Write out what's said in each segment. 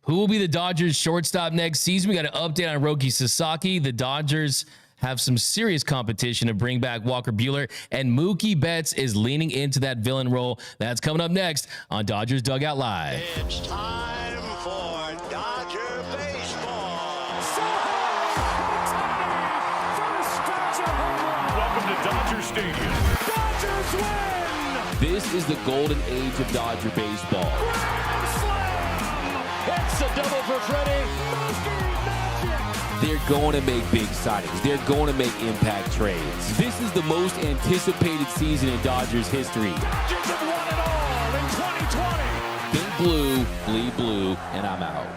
Who will be the Dodgers shortstop next season? We got an update on Roki Sasaki. The Dodgers have some serious competition to bring back Walker Buehler, and Mookie Betts is leaning into that villain role. That's coming up next on Dodgers Dugout Live. It's time for Dodger baseball. Welcome to Dodger Stadium. Dodgers win! This is the golden age of Dodger baseball. Grand slam! It's a double for Freddie. Mookie magic! They're going to make big signings. They're going to make impact trades. This is the most anticipated season in Dodgers history. Dodgers have won it all in 2020! Pink blue, bleed blue, and I'm out.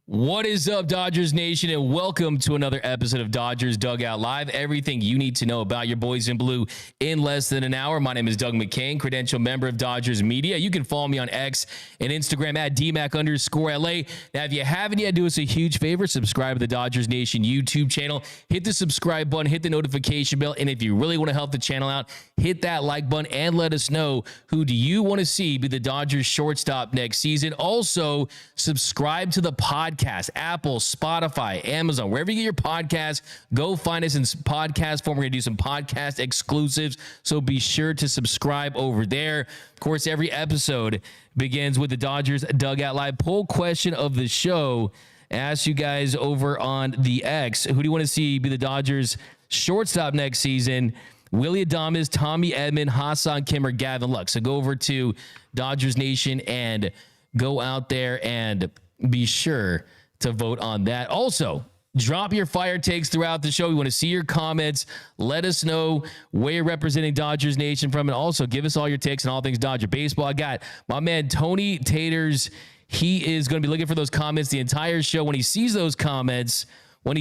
What is up, Dodgers Nation, and welcome to another episode of Dodgers Dugout Live. Everything you need to know about your boys in blue in less than an hour. My name is Doug McKain, credential member of Dodgers Media. You can follow me on X and Instagram at DMac_LA. Now, if you haven't yet, do us a huge favor. Subscribe to the Dodgers Nation YouTube channel. Hit the subscribe button, hit the notification bell, and if you really want to help the channel out, hit that like button and let us know who do you want to see be the Dodgers shortstop next season. Also, subscribe to the podcast. Apple, Spotify, Amazon, wherever you get your podcast, go find us in podcast form. We're going to do some podcast exclusives, so be sure to subscribe over there. Of course, every episode begins with the Dodgers Dugout Live poll question of the show. Ask you guys over on the X, who do you want to see be the Dodgers shortstop next season? Willy Adames, Tommy Edman, Ha-Seong Kim, or Gavin Lux. So go over to Dodgers Nation and go out there and be sure to vote on that. Also, drop your fire takes throughout the show. We want to see your comments. Let us know where you're representing Dodgers Nation from, and also give us all your takes on all things Dodger baseball. I got my man Tony Taters. He is going to be looking for those comments the entire show. When he sees those comments,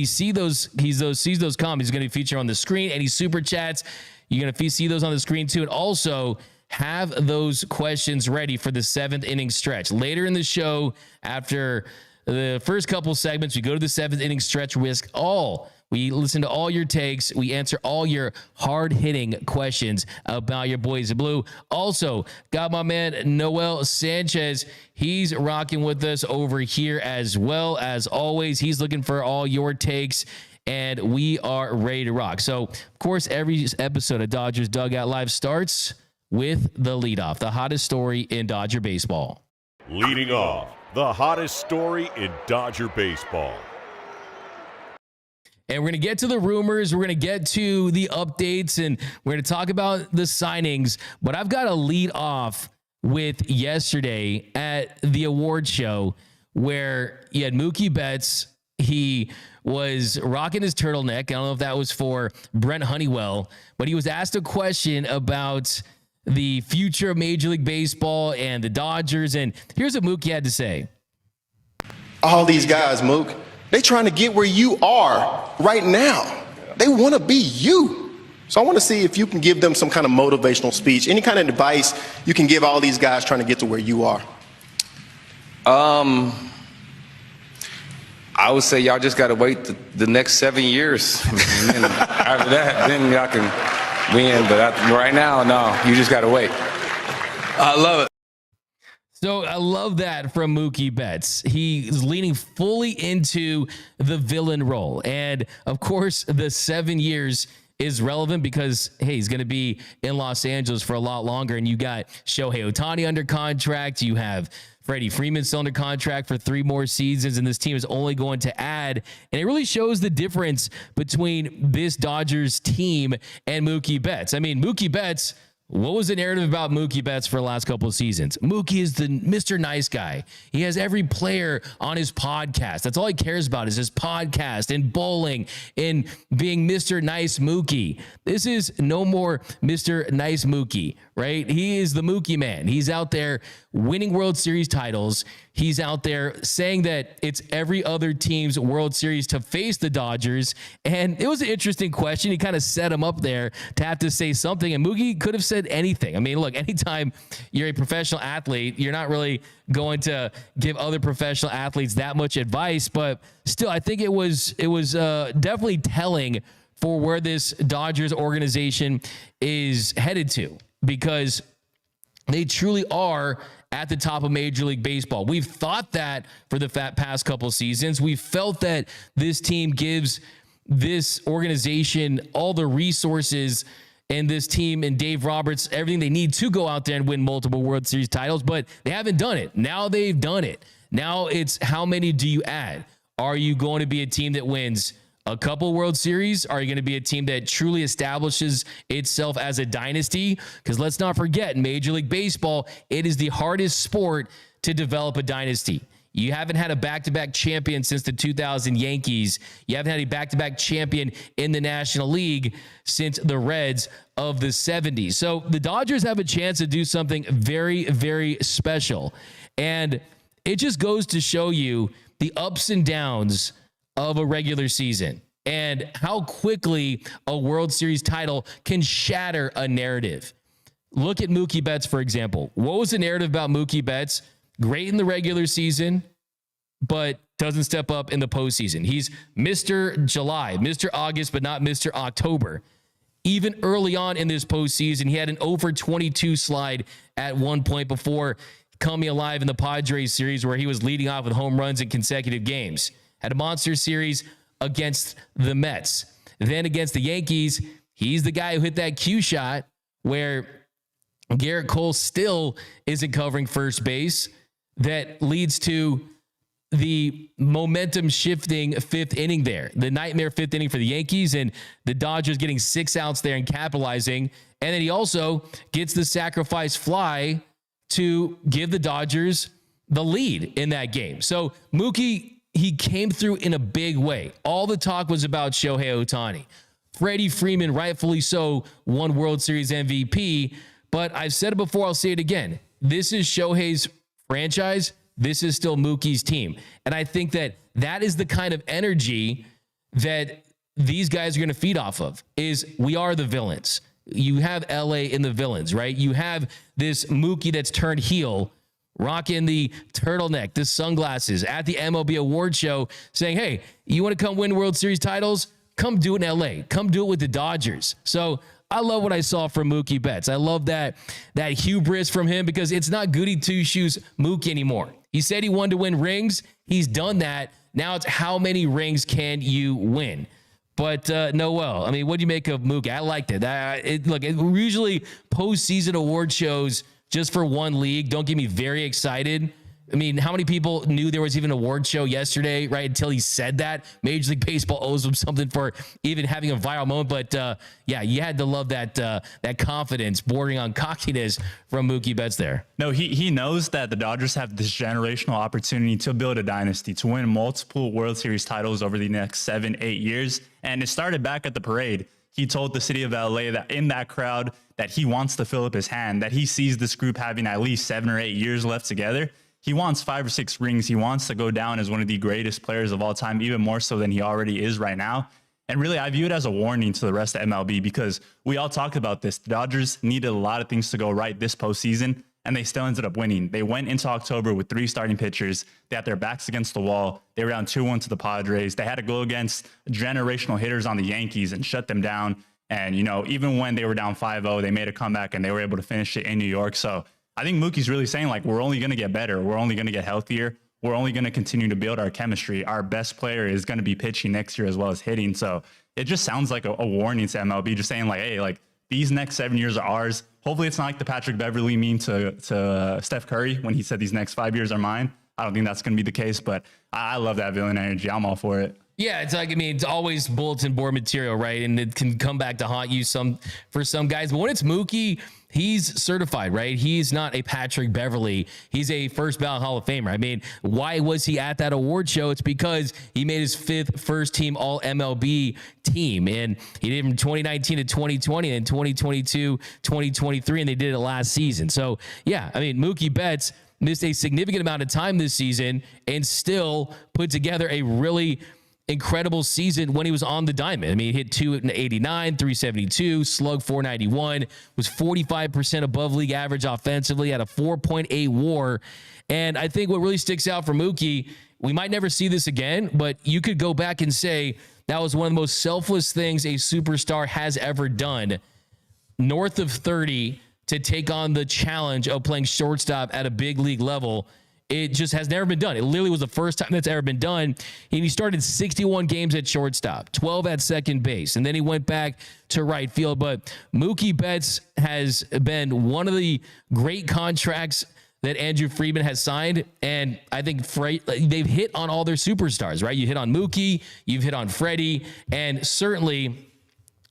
sees those comments, he's going to be featured on the screen. Any super chats, you're going to see those on the screen too. And also, have those questions ready for the seventh inning stretch. Later in the show, after the first couple segments, we go to the seventh inning stretch. We listen to all your takes. We answer all your hard-hitting questions about your boys in blue. Also, got my man Noel Sanchez. He's rocking with us over here as well. As always, he's looking for all your takes, and we are ready to rock. So, of course, every episode of Dodgers Dugout Live starts with the leadoff, the hottest story in Dodger baseball. Leading off, the hottest story in Dodger baseball. And we're going to get to the rumors. We're going to get to the updates, and we're going to talk about the signings. But I've got to lead off with yesterday at the award show where you had Mookie Betts. He was rocking his turtleneck. I don't know if that was for Brent Honeywell, but he was asked a question about the future of Major League Baseball and the Dodgers. And here's what Mookie had to say. All these guys, Mook, they trying to get where you are right now. They want to be you. So I want to see if you can give them some kind of motivational speech, any kind of advice you can give all these guys trying to get to where you are. I would say y'all just got to wait the next 7 years. And after that, then y'all can win. But right now, no, you just got to wait. I love it. So I love that from Mookie Betts. He's leaning fully into the villain role. And of course, the 7 years is relevant because, hey, he's going to be in Los Angeles for a lot longer. And you got Shohei Ohtani under contract. You have Freddie Freeman still under contract for 3 more seasons. And this team is only going to add. And it really shows the difference between this Dodgers team and Mookie Betts. I mean, Mookie Betts, what was the narrative about Mookie Betts for the last couple of seasons? Mookie is the Mr. Nice Guy. He has every player on his podcast. That's all he cares about is his podcast and bowling and being Mr. Nice Mookie. This is no more Mr. Nice Mookie, right? He is the Mookie man. He's out there winning World Series titles. He's out there saying that it's every other team's World Series to face the Dodgers. And it was an interesting question. He kind of set him up there to have to say something. And Mookie could have said anything. I mean, look, anytime you're a professional athlete, you're not really going to give other professional athletes that much advice. But still, I think it was definitely telling for where this Dodgers organization is headed to. Because They truly are at the top of Major League Baseball. We've thought that for the past couple seasons. We've felt that this team gives this organization all the resources and this team and Dave Roberts everything they need to go out there and win multiple World Series titles, but they haven't done it. Now they've done it. Now it's how many do you add? Are you going to be a team that wins a couple World Series? Are you going to be a team that truly establishes itself as a dynasty? Because let's not forget, in Major League Baseball, it is the hardest sport to develop a dynasty. You haven't had a back-to-back champion since the 2000 Yankees. You haven't had a back-to-back champion in the National League since the Reds of the 70s. So the Dodgers have a chance to do something very, very special. And it just goes to show you the ups and downs of a regular season and how quickly a World Series title can shatter a narrative. Look at Mookie Betts, for example. What was the narrative about Mookie Betts? Great in the regular season, but doesn't step up in the postseason. He's Mr. July, Mr. August, but not Mr. October. Even early on in this postseason, he had an over 22 slide at one point before coming alive in the Padres series where he was leading off with home runs in consecutive games. Had a monster series against the Mets. Then against the Yankees, he's the guy who hit that cue shot where Garrett Cole still isn't covering first base. That leads to the momentum shifting fifth inning there, the nightmare fifth inning for the Yankees, and the Dodgers getting 6 outs there and capitalizing. And then he also gets the sacrifice fly to give the Dodgers the lead in that game. So Mookie, he came through in a big way. All the talk was about Shohei Ohtani. Freddie Freeman, rightfully so, won World Series MVP. But I've said it before, I'll say it again. This is Shohei's franchise. This is still Mookie's team. And I think that that is the kind of energy that these guys are going to feed off of, is we are the villains. You have LA in the villains, right? You have this Mookie that's turned heel, rocking the turtleneck, the sunglasses at the MLB award show saying, hey, you want to come win World Series titles? Come do it in LA. Come do it with the Dodgers. So I love what I saw from Mookie Betts. I love that hubris from him because it's not goody two-shoes Mookie anymore. He said he wanted to win rings. He's done that. Now it's how many rings can you win? But Noel, I mean, what do you make of Mookie? I liked it. Look, usually postseason award shows just for one league don't get me very excited. I mean, how many people knew there was even an award show yesterday, right? Until he said that. Major League Baseball owes him something for even having a viral moment. But yeah, you had to love that confidence bordering on cockiness from Mookie Betts there. No, he knows that the Dodgers have this generational opportunity to build a dynasty, to win multiple World Series titles over the next 7-8 years. And it started back at the parade. He told the city of LA that in that crowd that he wants to fill up his hand, that he sees this group having at least 7 or 8 years left together. He wants 5 or 6 rings. He wants to go down as one of the greatest players of all time, even more so than he already is right now. And really, I view it as a warning to the rest of MLB because we all talked about this. The Dodgers needed a lot of things to go right this postseason, and they still ended up winning. They went into October with 3 starting pitchers. They had their backs against the wall. They were down 2-1 to the Padres. They had to go against generational hitters on the Yankees and shut them down. And, you know, even when they were down 5-0, they made a comeback and they were able to finish it in New York. So I think Mookie's really saying, like, we're only going to get better. We're only going to get healthier. We're only going to continue to build our chemistry. Our best player is going to be pitching next year as well as hitting. So it just sounds like a warning to MLB, just saying, like, hey, like, these next 7 years are ours. Hopefully it's not like the Patrick Beverley meme to Steph Curry when he said these next 5 years are mine. I don't think that's going to be the case, but I love that villain energy. I'm all for it. Yeah, it's like, I mean, it's always bulletin board material, right? And it can come back to haunt you for some guys. But when it's Mookie, he's certified, right? He's not a Patrick Beverley. He's a first ballot Hall of Famer. I mean, why was he at that award show? It's because he made his 5th first team all MLB team. And he did it from 2019 to 2020 and 2022, 2023, and they did it last season. So yeah, I mean, Mookie Betts missed a significant amount of time this season and still put together a really incredible season when he was on the diamond. I mean, he hit 289, 372, slug 491, was 45% above league average offensively, had a 4.8 WAR. And I think what really sticks out for Mookie, we might never see this again, but you could go back and say that was one of the most selfless things a superstar has ever done. North of 30 to take on the challenge of playing shortstop at a big league level. It just has never been done. It literally was the first time that's ever been done. And he started 61 games at shortstop, 12 at second base, and then he went back to right field. But Mookie Betts has been one of the great contracts that Andrew Friedman has signed. And I think they've hit on all their superstars, right? You hit on Mookie, you've hit on Freddie, and certainly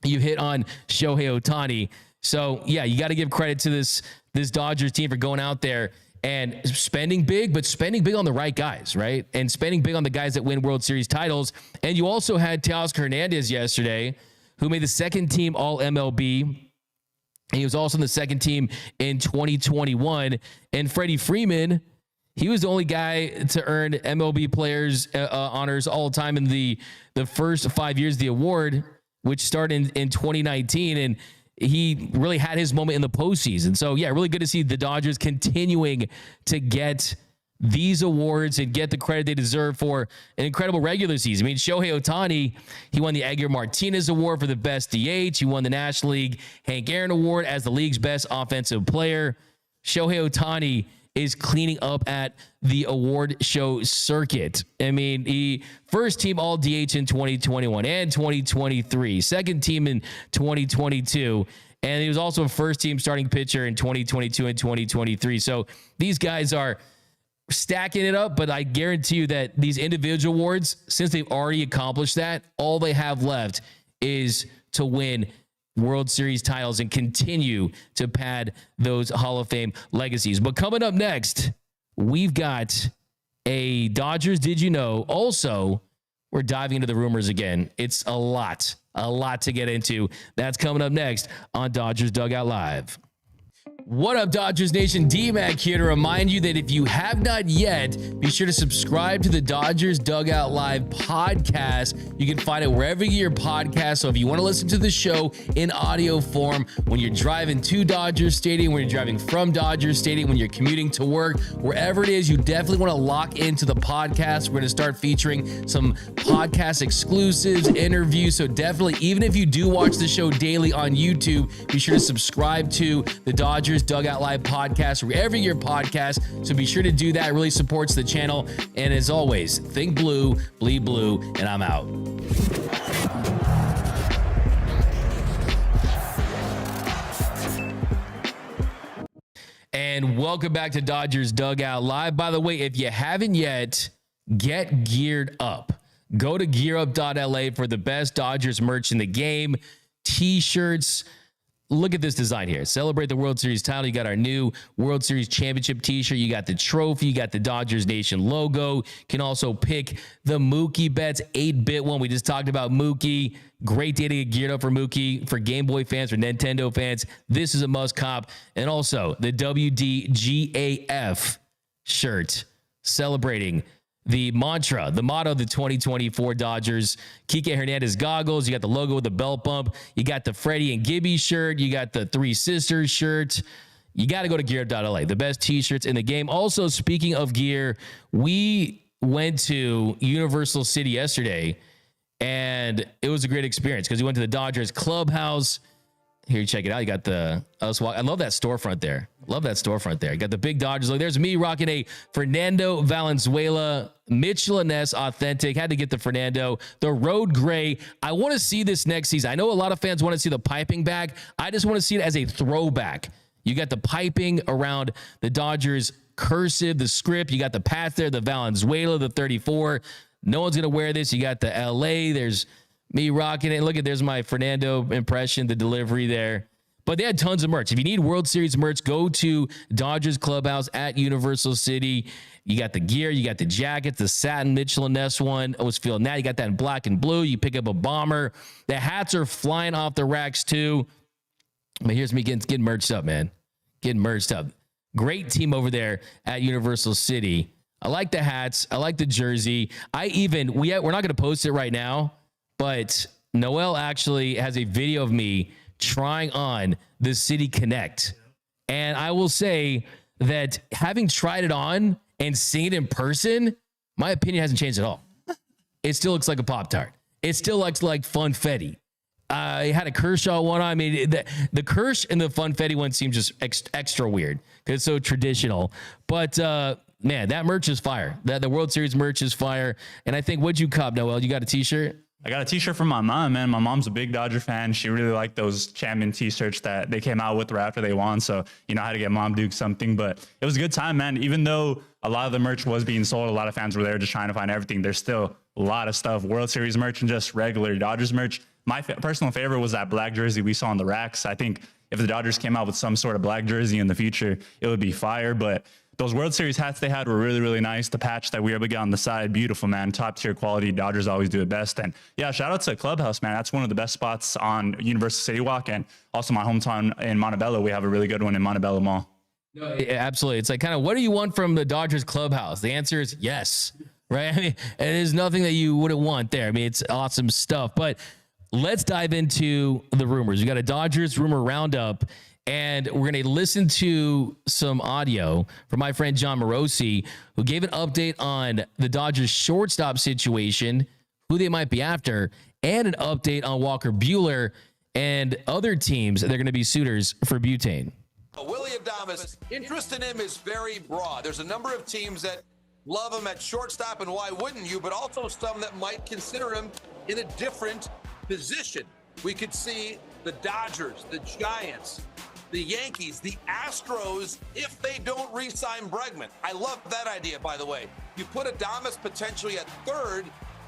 you've hit on Shohei Ohtani. So yeah, you got to give credit to this Dodgers team for going out there and spending big, but spending big on the right guys, right? And spending big on the guys that win World Series titles. And you also had Teoscar Hernandez yesterday, who made the second team All MLB. And he was also in the second team in 2021. And Freddie Freeman, he was the only guy to earn MLB players honors all time in the first 5 years of the award, which started in 2019. And he really had his moment in the postseason. So yeah, really good to see the Dodgers continuing to get these awards and get the credit they deserve for an incredible regular season. I mean, Shohei Ohtani, he won the Edgar Martinez Award for the best DH. He won the National League Hank Aaron Award as the league's best offensive player. Shohei Ohtani is cleaning up at the award show circuit. I mean, he first team All DH in 2021 and 2023, second team in 2022, and he was also a first team starting pitcher in 2022 and 2023. So these guys are stacking it up, but I guarantee you that these individual awards, since they've already accomplished that, all they have left is to win World Series titles and continue to pad those Hall of Fame legacies. But coming up next, we've got a Dodgers Did You Know? Also, we're diving into the rumors again. It's a lot to get into. That's coming up next on Dodgers Dugout Live. What up, Dodgers Nation? D-Mac here to remind you that if you have not yet, be sure to subscribe to the Dodgers Dugout Live podcast. You can find it wherever you get your podcast. So if you want to listen to the show in audio form, when you're driving to Dodgers Stadium, when you're driving from Dodgers Stadium, when you're commuting to work, wherever it is, you definitely want to lock into the podcast. We're going to start featuring some podcast exclusives, interviews. So definitely, even if you do watch the show daily on YouTube, be sure to subscribe to the Dodgers Dugout Live podcast wherever your podcast. So be sure to do that. It really supports the channel. And as always, think blue, bleed blue, and I'm out. And welcome back to Dodgers Dugout Live. By the way, if you haven't yet, get geared up. Go to gearup.la for the best Dodgers merch in the game. T-shirts. Look at this design here. Celebrate the World Series title. You got our new World Series Championship t-shirt. You got the trophy. You got the Dodgers Nation logo. You can also pick the Mookie Betts 8-bit one. We just talked about Mookie. Great day to get geared up for Mookie. For Game Boy fans, for Nintendo fans, this is a must cop. And also the WDGAF shirt celebrating the mantra, the motto of the 2024 Dodgers. Kike Hernandez goggles. You got the logo with the belt bump. You got the Freddie and Gibby shirt. You got the Three Sisters shirt. You got to go to gearup.la, the best t-shirts in the game. Also, speaking of gear, we went to Universal City yesterday, and it was a great experience because we went to the Dodgers clubhouse. Here, check it out. You got I love that storefront there. Love that storefront there. You got the big Dodgers. Look, there's me rocking a Fernando Valenzuela Mitchell-ness authentic. Had to get the Fernando. The Road Gray. I want to see this next season. I know a lot of fans want to see the piping back. I just want to see it as a throwback. You got the piping around the Dodgers cursive, the script. You got the Pats there, the Valenzuela, the 34. No one's going to wear this. You got the LA. There's me rocking it. Look at, there's my Fernando impression, the delivery there. But they had tons of merch. If you need World Series merch, go to Dodgers Clubhouse at Universal City. You got the gear, you got the jackets, the satin Mitchell & Ness one. I was feeling that. You got that in black and blue. You pick up a bomber. The hats are flying off the racks too. But here's me getting merched up, man. Getting merched up. Great team over there at Universal City. I like the hats. I like the jersey. We're not going to post it right now, but Noel actually has a video of me trying on the City Connect. And I will say that having tried it on and seen it in person, my opinion hasn't changed at all. It still looks like a Pop-Tart. It still looks like funfetti. I had a Kershaw one. I mean, the Kersh and the Funfetti one seems just extra weird because it's so traditional. But man, that merch is fire. The World Series merch is fire. And I think, what'd you cop, Noel? You got a T-shirt? I got a T-shirt from my mom, man. My mom's a big Dodger fan. She really liked those champion T-shirts that they came out with right after they won. So, I had to get Mom Duke something. But it was a good time, man. Even though a lot of the merch was being sold, a lot of fans were there just trying to find everything. There's still a lot of stuff. World Series merch and just regular Dodgers merch. My personal favorite was that black jersey we saw on the racks. I think if the Dodgers came out with some sort of black jersey in the future, it would be fire. But those World Series hats they had were really, really nice. The patch that we were able to get on the side, beautiful, man. Top tier quality. Dodgers always do it best. And yeah, shout out to Clubhouse, man. That's one of the best spots on University City Walk. And also my hometown in Montebello. We have a really good one in Montebello Mall. No, absolutely. It's like, kind of, what do you want from the Dodgers clubhouse? The answer is yes, right? I mean, there's nothing that you wouldn't want there. I mean, it's awesome stuff. But let's dive into the rumors. We got a Dodgers rumor roundup. And we're going to listen to some audio from my friend John Morosi, who gave an update on the Dodgers shortstop situation, who they might be after, and an update on Walker Buehler and other teams that are going to be suitors for butane. Willy Adames, interest in him is very broad. There's a number of teams that love him at shortstop, and why wouldn't you? But also some that might consider him in a different position. We could see the Dodgers, the Giants, the Yankees, the Astros, if they don't re-sign Bregman. I love that idea, by the way. You put Adames potentially at third,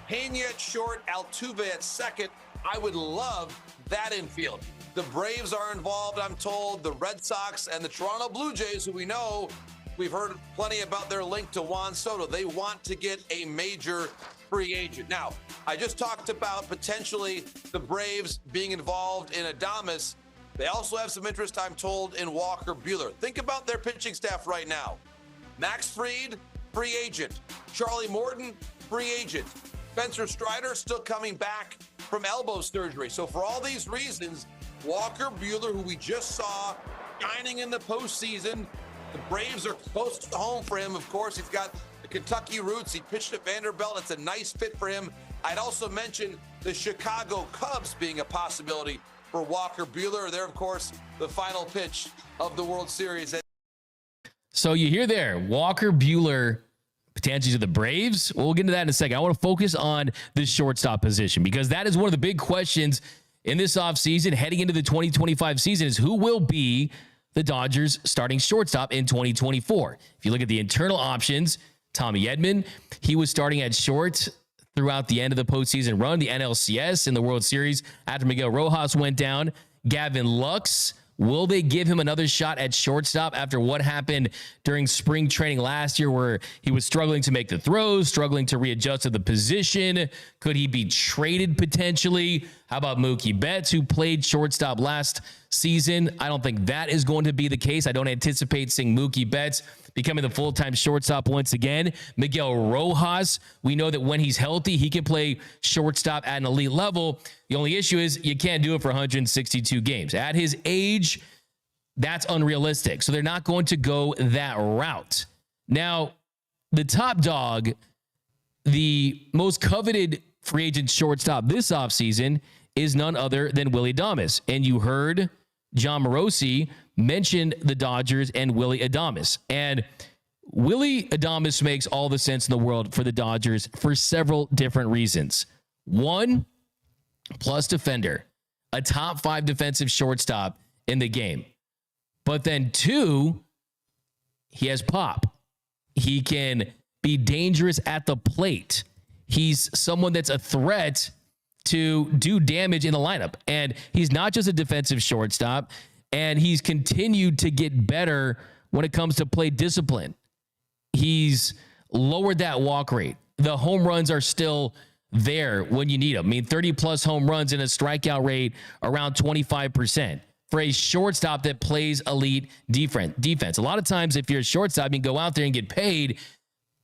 Pena at short, Altuve at second. I would love that infield. The Braves are involved, I'm told, the Red Sox and the Toronto Blue Jays, who we know, we've heard plenty about their link to Juan Soto. They want to get a major free agent. Now, I just talked about potentially the Braves being involved in Adames. They also have some interest, I'm told, in Walker Buehler. Think about their pitching staff right now. Max Fried, free agent. Charlie Morton, free agent. Spencer Strider still coming back from elbow surgery. So for all these reasons, Walker Buehler, who we just saw shining in the postseason, the Braves are close to home for him. Of course, he's got the Kentucky roots. He pitched at Vanderbilt. It's a nice fit for him. I'd also mention the Chicago Cubs being a possibility for Walker Buehler. They're, of course, the final pitch of the World Series. So you hear there, Walker Buehler potentially to the Braves. We'll get into that in a second. I want to focus on the shortstop position because that is one of the big questions in this offseason heading into the 2025 season is who will be the Dodgers starting shortstop in 2024. If you look at the internal options, Tommy Edman, he was starting at short throughout the end of the postseason run, the NLCS in the World Series after Miguel Rojas went down. Gavin Lux, will they give him another shot at shortstop after what happened during spring training last year where he was struggling to make the throws, struggling to readjust to the position? Could he be traded potentially? How about Mookie Betts, who played shortstop last season? I don't think that is going to be the case. I don't anticipate seeing Mookie Betts becoming the full-time shortstop once again. Miguel Rojas, we know that when he's healthy, he can play shortstop at an elite level. The only issue is you can't do it for 162 games. At his age, that's unrealistic. So they're not going to go that route. Now, the top dog, the most coveted free agent shortstop this offseason is none other than Willy Adames. And you heard John Morosi mentioned the Dodgers and Willy Adames. And Willy Adames makes all the sense in the world for the Dodgers for several different reasons. One, plus defender, a top 5 defensive shortstop in the game. But then two, he has pop. He can be dangerous at the plate. He's someone that's a threat to do damage in the lineup. And he's not just a defensive shortstop, and he's continued to get better when it comes to play discipline. He's lowered that walk rate. The home runs are still there when you need them. I mean, 30-plus home runs and a strikeout rate around 25% for a shortstop that plays elite defense. A lot of times, if you're a shortstop, you can go out there and get paid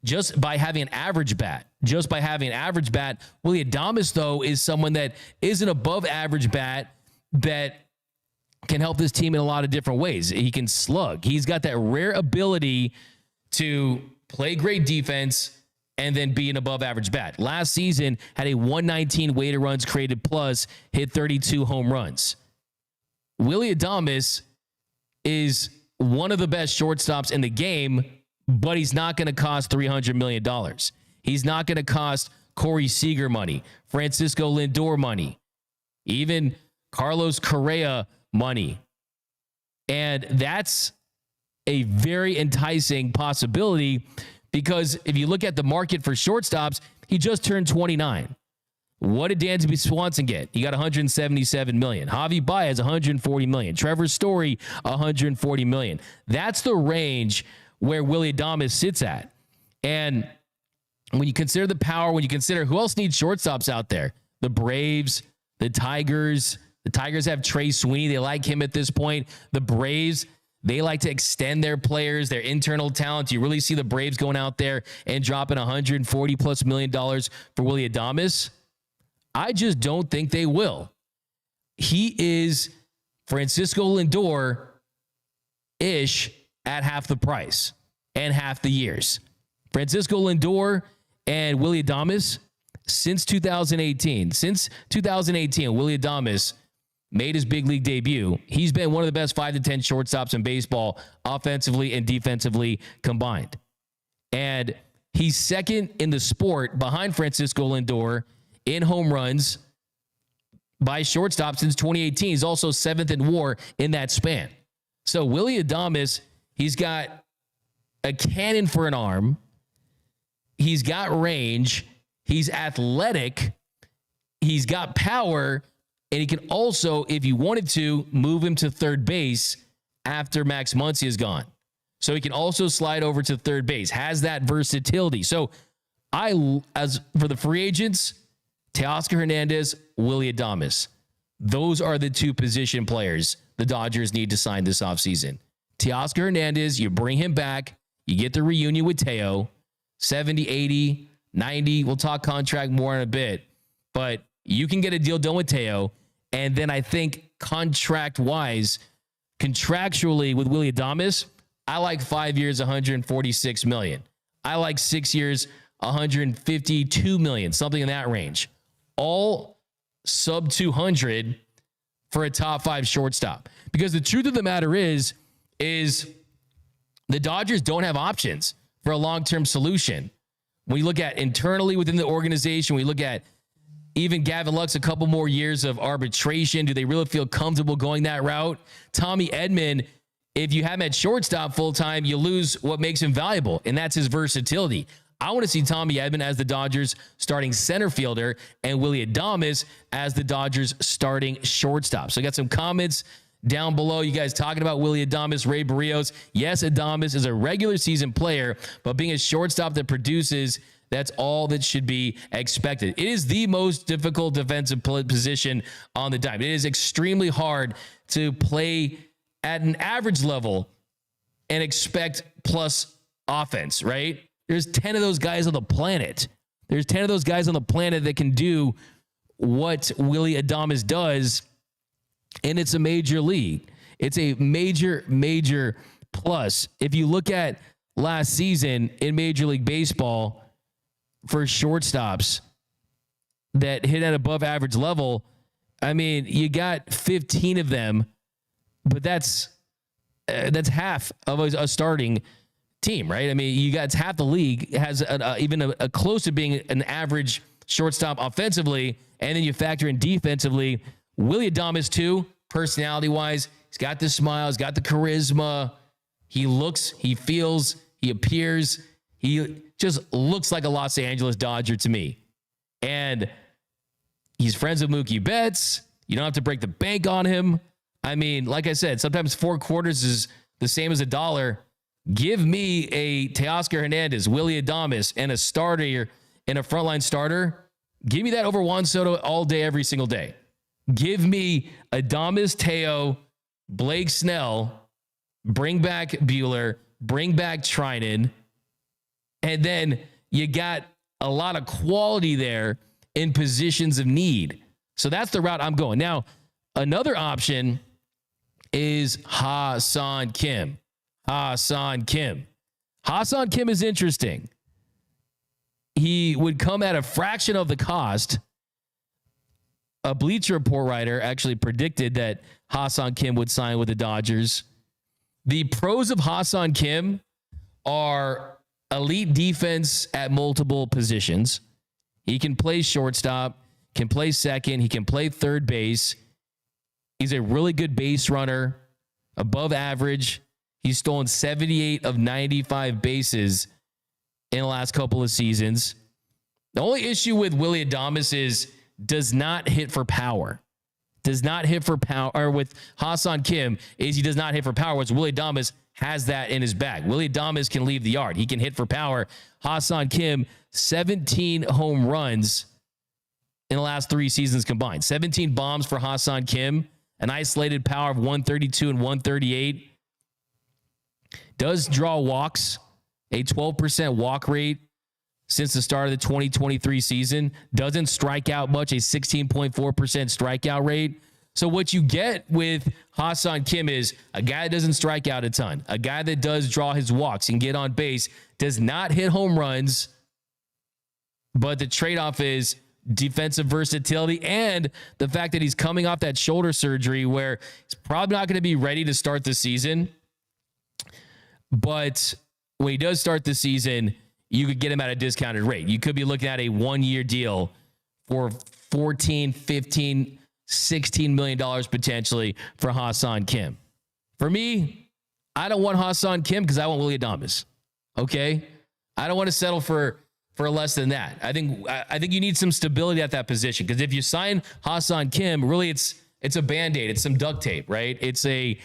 just by having an average bat. Willy Adames, though, is someone that is an above average bat that can help this team in a lot of different ways. He can slug. He's got that rare ability to play great defense and then be an above average bat. Last season had a 119 weighted runs created plus, hit 32 home runs. Willy Adames is one of the best shortstops in the game, but he's not going to cost $300 million. He's not going to cost Corey Seager money, Francisco Lindor money, even Carlos Correa money. And that's a very enticing possibility because if you look at the market for shortstops, he just turned 29. What did Dansby Swanson get? He got $177 million. Javi Baez, $140 million. Trevor Story, $140 million. That's the range where Willy Adames sits at. And when you consider the power, when you consider who else needs shortstops out there, the Braves, the Tigers have Trey Sweeney. They like him at this point. The Braves, they like to extend their players, their internal talent. You really see the Braves going out there and dropping $140+ million for Willy Adames? I just don't think they will. He is Francisco Lindor-ish at half the price and half the years. Francisco Lindor and Willy Adames, since 2018, Willy Adames made his big league debut. He's been one of the best 5 to 10 shortstops in baseball, offensively and defensively combined. And he's second in the sport behind Francisco Lindor in home runs by shortstop since 2018. He's also 7th in WAR in that span. So Willy Adames, he's got a cannon for an arm. He's got range. He's athletic. He's got power. And he can also, if you wanted to, move him to third base after Max Muncy is gone. So he can also slide over to third base. Has that versatility. So as for the free agents, Teoscar Hernandez, Willy Adames. Those are the two position players the Dodgers need to sign this offseason. Teoscar Hernandez, you bring him back. You get the reunion with Teo. 70, 80, 90. We'll talk contract more in a bit. But you can get a deal done with Teo. And then I think contractually with Willy Adames, I like 5 years, $146 million. I like 6 years, $152 million, something in that range. All sub 200 for a top 5 shortstop. Because the truth of the matter is the Dodgers don't have options for a long-term solution. When you look at internally within the organization, we look at even Gavin Lux, a couple more years of arbitration. Do they really feel comfortable going that route? Tommy Edman, if you have him at shortstop full-time, you lose what makes him valuable, and that's his versatility. I want to see Tommy Edman as the Dodgers starting center fielder and Willy Adames as the Dodgers starting shortstop. So I got some comments down below. You guys talking about Willy Adames, Ray Barrios. Yes, Adames is a regular season player, but being a shortstop that produces, that's all that should be expected. It is the most difficult defensive position on the diamond. It is extremely hard to play at an average level and expect plus offense, right? There's 10 of those guys on the planet. There's 10 of those guys on the planet that can do what Willy Adames does, and it's a major league. It's a major, major plus. If you look at last season in Major League Baseball for shortstops that hit at above average level, I mean, you got 15 of them, but that's half of a starting team, right? I mean, it's half the league has even a close to being an average shortstop offensively, and then you factor in defensively. Willy Adames too, personality-wise, he's got the smile, he's got the charisma. He looks, he feels, he appears. He just looks like a Los Angeles Dodger to me. And he's friends with Mookie Betts. You don't have to break the bank on him. I mean, like I said, sometimes 4 quarters is the same as $1. Give me a Teoscar Hernandez, Willy Adames, and a starter and a frontline starter. Give me that over Juan Soto all day, every single day. Give me Adames, Teo, Blake Snell, bring back Buehler, bring back Trinan, and then you got a lot of quality there in positions of need. So that's the route I'm going. Now, another option is Ha-Seong Kim. Ha-Seong Kim. Ha-Seong Kim is interesting. would come at a fraction of the cost. A Bleacher Report writer actually predicted that Ha-Seong Kim would sign with the Dodgers. The pros of Ha-Seong Kim are elite defense at multiple positions. He can play shortstop, can play second, he can play third base. He's a really good base runner, above average. He's stolen 78 of 95 bases in the last couple of seasons. The only issue with Willy Adames is does not hit for power. Does not hit for power. Or with Ha-Seong Kim is he does not hit for power, which Willy Adames has that in his bag. Willy Adames can leave the yard. He can hit for power. Ha-Seong Kim, 17 home runs in the last 3 seasons combined. 17 bombs for Ha-Seong Kim, an isolated power of 132 and 138. Does draw walks, a 12% walk rate since the start of the 2023 season. Doesn't strike out much, a 16.4% strikeout rate. So what you get with Ha-Seong Kim is a guy that doesn't strike out a ton, a guy that does draw his walks and get on base, does not hit home runs, but the trade-off is defensive versatility and the fact that he's coming off that shoulder surgery where he's probably not going to be ready to start the season. But when he does start the season, you could get him at a discounted rate. You could be looking at a 1-year deal for $14, $15, $16 million potentially for Ha-Seong Kim. For me, I don't want Ha-Seong Kim because I want Willy Adames. Okay? I don't want to settle for less than that. I think you need some stability at that position because if you sign Ha-Seong Kim, really it's a Band-Aid, it's some duct tape, right? It's a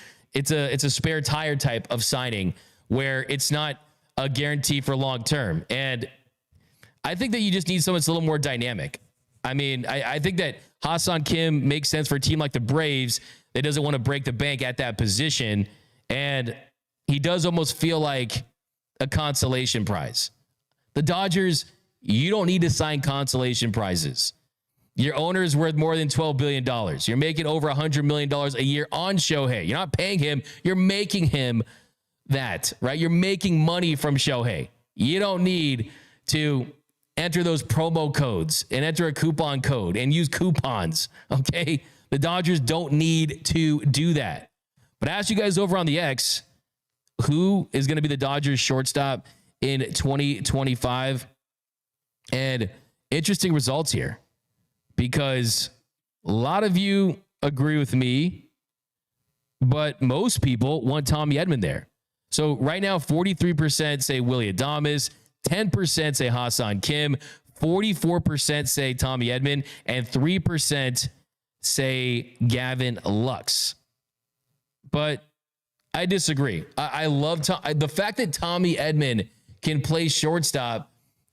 spare tire type of signing where it's not a guarantee for long term. And I think that you just need someone that's a little more dynamic. I mean, I think that Ha-Seong Kim makes sense for a team like the Braves that doesn't want to break the bank at that position. And he does almost feel like a consolation prize. The Dodgers, you don't need to sign consolation prizes. Your owner is worth more than $12 billion. You're making over $100 million a year on Shohei. You're not paying him. You're making him that, right? You're making money from Shohei. You don't need to enter those promo codes and enter a coupon code and use coupons, okay? The Dodgers don't need to do that. But I asked you guys over on the X, who is going to be the Dodgers shortstop in 2025? And interesting results here because a lot of you agree with me, but most people want Tommy Edman there. So right now, 43% say Willy Adames, 10% say Ha-Seong Kim, 44% say Tommy Edman, and 3% say Gavin Lux. But I disagree. I love the fact that Tommy Edman can play shortstop.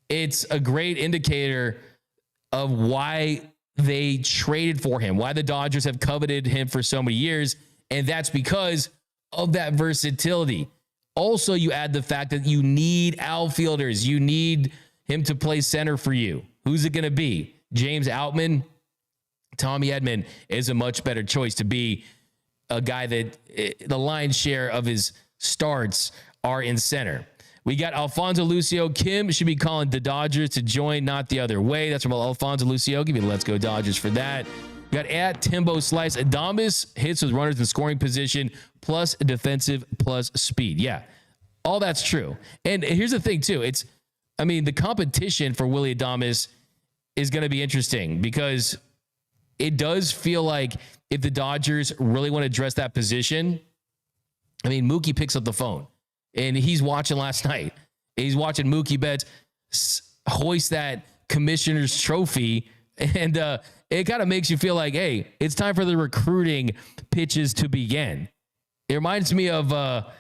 It's a great indicator of why they traded for him, why the Dodgers have coveted him for so many years. And that's because of that versatility. Also, you add the fact that you need outfielders. You need him to play center for you. Who's it going to be? James Outman? Tommy Edman is a much better choice to be a guy that the lion's share of his starts are in center. We got Alfonso Lucio. Kim should be calling the Dodgers to join, not the other way. That's from Alfonso Lucio. Give me the Let's Go Dodgers for that. We got at Timbo Slice. Adames hits with runners in scoring position, plus defensive, plus speed. Yeah, all that's true. And here's the thing, too. The competition for Willy Adames is going to be interesting because it does feel like if the Dodgers really want to address that position, Mookie picks up the phone. And he's watching last night. He's watching Mookie Betts hoist that commissioner's trophy. And it kind of makes you feel like, hey, it's time for the recruiting pitches to begin. It reminds me of a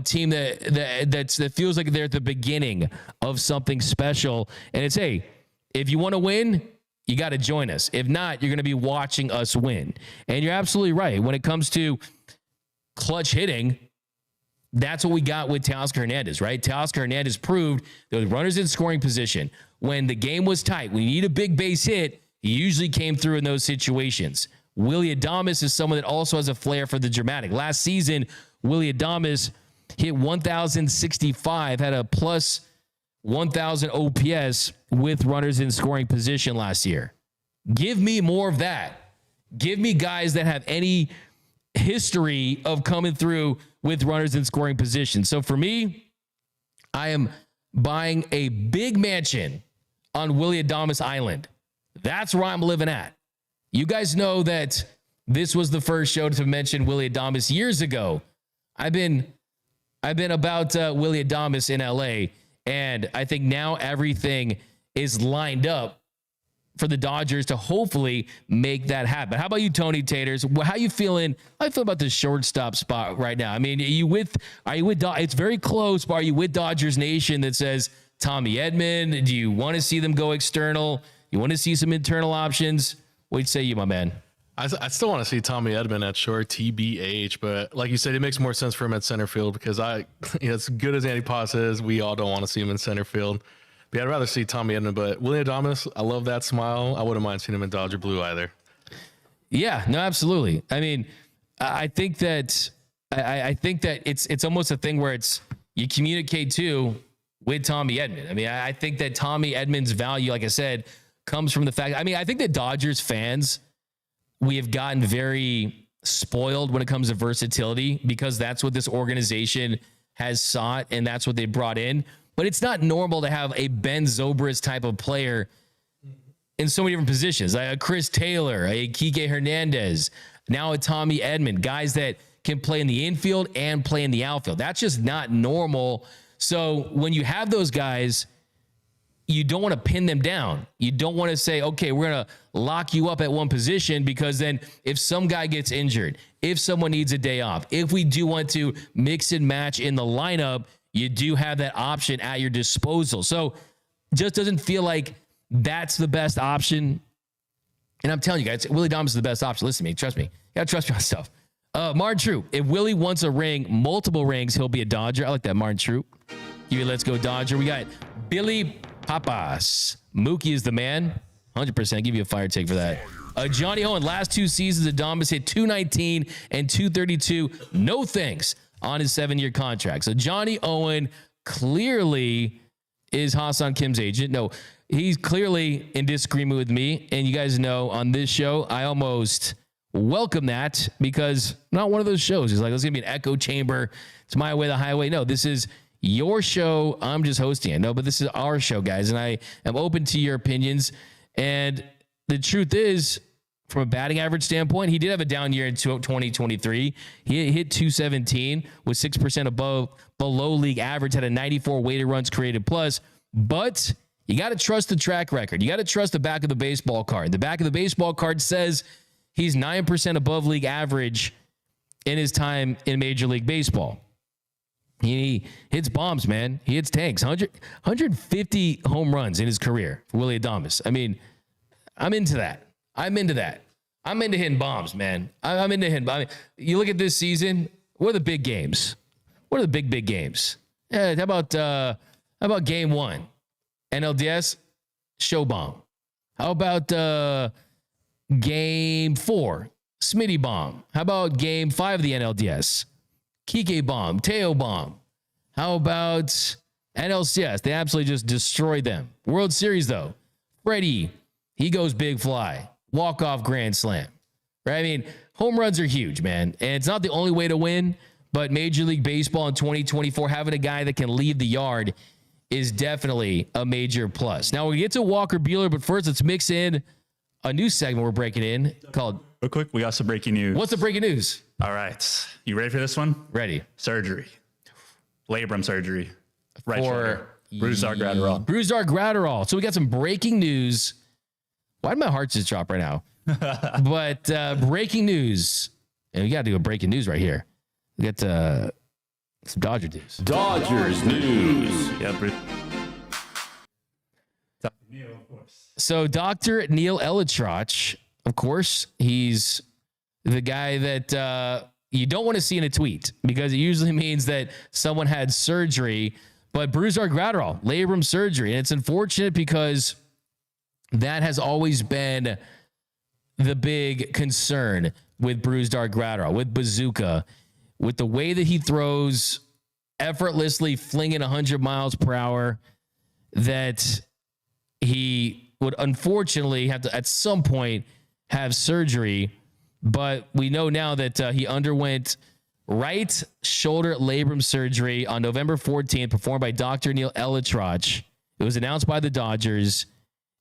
team that feels like they're at the beginning of something special. And it's, hey, if you want to win, you got to join us. If not, you're going to be watching us win. And you're absolutely right. When it comes to clutch hitting, that's what we got with Teoscar Hernandez, right? Teoscar Hernandez proved that with runners in scoring position, when the game was tight, when you need a big base hit, he usually came through in those situations. Willy Adames is someone that also has a flair for the dramatic. Last season, Willy Adames hit 1,065, had a plus 1,000 OPS with runners in scoring position last year. Give me more of that. Give me guys that have any history of coming through with runners in scoring position. So for me, I am buying a big mansion on Willy Adames Island. That's where I'm living at. You guys know that this was the first show to mention Willy Adames years ago. I've been about Willy Adames in LA, and I think now everything is lined up for the Dodgers to hopefully make that happen. How about you, Tony Taters? How you feeling? How you feel about the shortstop spot right now? I mean, are you with it's very close, but are you with Dodgers Nation that says Tommy Edman? Do you want to see them go external? You want to see some internal options? What say you, my man? I still want to see Tommy Edman at short, TBH, but like you said, it makes more sense for him at center field because as good as Andy Paz is, we all don't want to see him in center field. But yeah, I'd rather see Tommy Edman, but Willy Adames, I love that smile. I wouldn't mind seeing him in Dodger blue either. Yeah, no, absolutely. I mean, I think that it's almost a thing where it's you communicate too with Tommy Edman. I mean, I think that Tommy Edman's value, like I said, comes from the fact. I mean, I think that Dodgers fans, we have gotten very spoiled when it comes to versatility because that's what this organization has sought and that's what they brought in. But it's not normal to have a Ben Zobrist type of player in so many different positions. Like a Chris Taylor, a Kike Hernandez, now a Tommy Edman, guys that can play in the infield and play in the outfield. That's just not normal. So when you have those guys, you don't want to pin them down. You don't want to say, okay, we're going to lock you up at one position because then if some guy gets injured, if someone needs a day off, if we do want to mix and match in the lineup, you do have that option at your disposal. So just doesn't feel like that's the best option. And I'm telling you guys, Willy Adames is the best option. Listen to me. Trust me. You got to trust me on stuff. Martin Troop, if Willie wants a ring, multiple rings, he'll be a Dodger. I like that, Martin Troop. Let's go Dodger. We got Billy Papas. Mookie is the man. 100%. Give you a fire take for that. Johnny Owen, last two seasons, Adames hit 219 and 232. No thanks on his 7-year contract. So Johnny Owen clearly is Ha-Seong Kim's agent. No, he's clearly in disagreement with me. And you guys know on this show, I almost welcome that because not one of those shows is like, it's going to be an echo chamber. It's my way, the highway. No, this is your show. I'm just hosting it. No, but this is our show, guys. And I am open to your opinions. And the truth is, from a batting average standpoint, he did have a down year in 2023. He hit 217 with 6% below league average, had a 94 weighted runs created plus. But you got to trust the track record. You got to trust the back of the baseball card. The back of the baseball card says he's 9% above league average in his time in Major League Baseball. He hits bombs, man. He hits tanks. 150 home runs in his career for Willy Adames. I mean, I'm into that. I'm into hitting bombs, man. I'm into hitting. I mean, you look at this season. What are the big games? What are the big games? Yeah, how about game 1? NLDS, show bomb. How about game 4? Smitty bomb. How about game 5 of the NLDS? Kike bomb. Teo bomb. How about NLCS? They absolutely just destroyed them. World Series, though. Freddie, he goes big fly. Walk-off grand slam. Right? I mean, home runs are huge, man. And it's not the only way to win, but Major League Baseball in 2024, having a guy that can leave the yard is definitely a major plus. Now, we get to Walker Buehler, but first, let's mix in a new segment we're breaking in called... Real quick, we got some breaking news. What's the breaking news? All right. You ready for this one? Ready. Surgery. Labrum surgery. Right shoulder. Brusdar Graterol. Brusdar Graterol. So we got some breaking news. Why did my heart just drop right now? But breaking news. And we got to do a breaking news right here. We got some Dodger news. Dodgers news. Yeah, So Dr. Neil Elitroch, of course, he's the guy that you don't want to see in a tweet because it usually means that someone had surgery. But Brusdar Graterol, labrum surgery. And it's unfortunate because that has always been the big concern with Brusdar Graterol, with Bazooka, with the way that he throws effortlessly, flinging 100 miles per hour. that he would unfortunately have to at some point have surgery, but we know now that he underwent right shoulder labrum surgery on November 14th, performed by Dr. Neil Elitroch. It was announced by the Dodgers,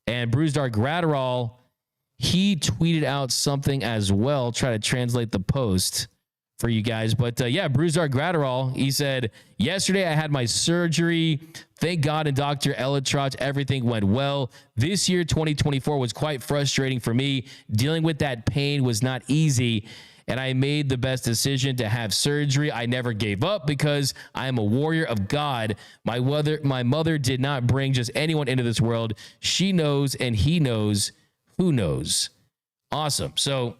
and Brusdar Graterol, he tweeted out something as well. Try to translate the post for you guys. But yeah, Brusdar Graterol, he said, yesterday I had my surgery. Thank God and Dr. Elitroch, everything went well. This year, 2024, was quite frustrating for me. Dealing with that pain was not easy, and I made the best decision to have surgery. I never gave up because I am a warrior of God. My mother did not bring just anyone into this world. She knows, and he knows. Who knows? Awesome. So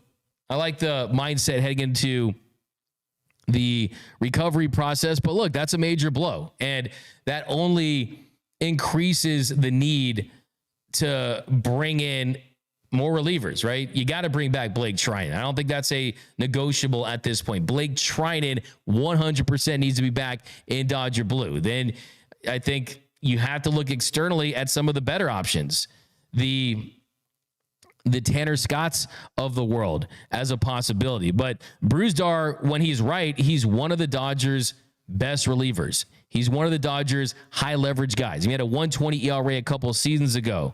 I like the mindset heading into the recovery process, but look, that's a major blow, and that only increases the need to bring in more relievers, right? You got to bring back Blake Treinen. I don't think that's a negotiable at this point. Blake Treinen 100% needs to be back in Dodger blue. Then I think you have to look externally at some of the better options. The Tanner Scotts of the world as a possibility. But Brusdar, when he's right, he's one of the Dodgers' best relievers. He's one of the Dodgers' high leverage guys. He had a 1.20 ERA a couple of seasons ago.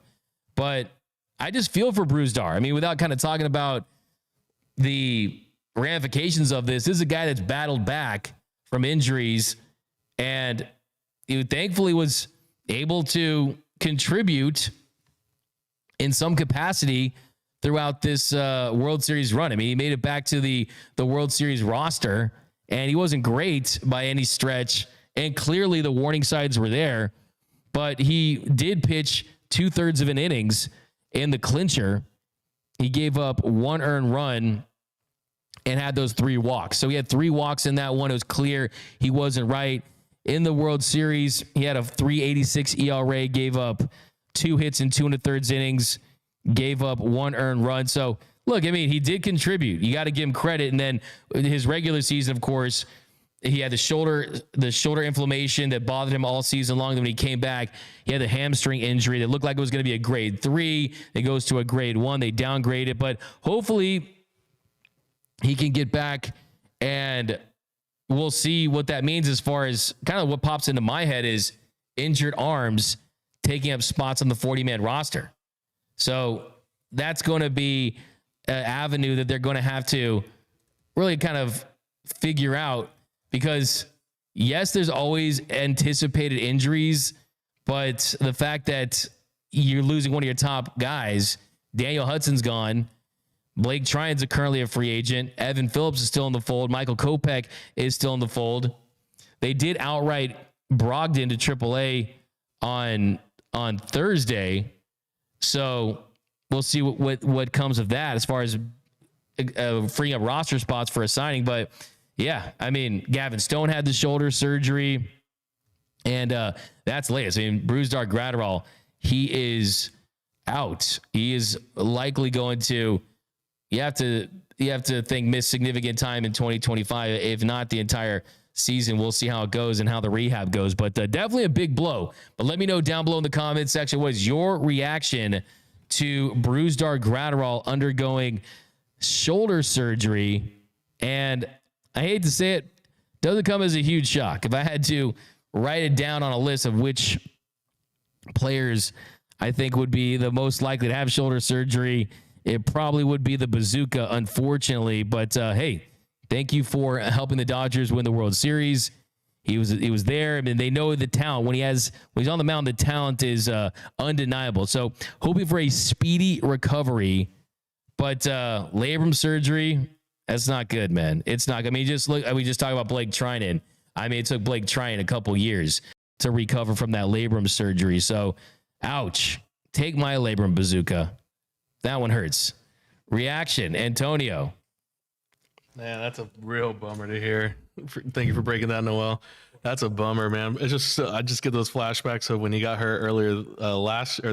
But I just feel for Brusdar. I mean, without kind of talking about the ramifications of this is a guy that's battled back from injuries, and he thankfully was able to contribute in some capacity throughout this World Series run. I mean, he made it back to the World Series roster, and he wasn't great by any stretch, and clearly the warning signs were there, but he did pitch 2/3 of an innings in the clincher. He gave up 1 earned run and had those 3 walks. So he had 3 walks in that one. It was clear he wasn't right. In the World Series, he had a 3.86 ERA, gave up 2 hits in 2 1/3 innings, gave up 1 earned run. So look, I mean, he did contribute. You got to give him credit. And then his regular season, of course, he had the shoulder inflammation that bothered him all season long. Then when he came back, he had the hamstring injury that looked like it was going to be a grade 3. It goes to a grade 1. They downgrade it, but hopefully he can get back, and we'll see what that means. As far as kind of what pops into my head is injured arms taking up spots on the 40-man roster. So that's going to be an avenue that they're going to have to really kind of figure out, because yes, there's always anticipated injuries, but the fact that you're losing one of your top guys, Daniel Hudson's gone, Blake Treinen's currently a free agent, Evan Phillips is still in the fold, Michael Kopech is still in the fold. They did outright Brogdon to AAA on Thursday, so we'll see what comes of that as far as freeing up roster spots for a signing. But yeah, I mean, Gavin Stone had the shoulder surgery, and that's latest. I mean, Brusdar Graterol, he is out. He is likely going to. You have to think miss significant time in 2025, if not the entire season. We'll see how it goes and how the rehab goes, but definitely a big blow. But let me know down below in the comments section, what is your reaction to Brusdar Graterol undergoing shoulder surgery? And I hate to say it, doesn't come as a huge shock. If I had to write it down on a list of which players I think would be the most likely to have shoulder surgery, it probably would be the Bazooka, unfortunately. But hey, thank you for helping the Dodgers win the World Series. He was there. I mean, they know the talent. When he's on the mound, the talent is undeniable. So hoping for a speedy recovery. But labrum surgery, that's not good, man. It's not. I mean, just look. We just talked about Blake Treinen. I mean, it took Blake Treinen a couple years to recover from that labrum surgery. So, ouch. Take my labrum, Bazooka. That one hurts. Reaction, Antonio. Man, that's a real bummer to hear. Thank you for breaking that, Noel. That's a bummer, man. It's just I just get those flashbacks of when he got hurt earlier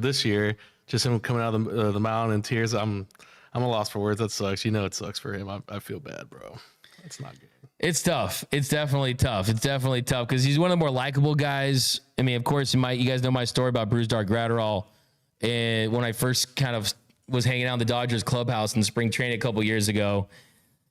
this year. Just him coming out of the mound in tears. I'm a loss for words. That sucks. You know it sucks for him. I feel bad, bro. It's not good. It's tough. It's definitely tough. It's definitely tough because he's one of the more likable guys. I mean, of course, you guys know my story about Brusdar Graterol. And when I first kind of was hanging out in the Dodgers clubhouse in spring training a couple years ago,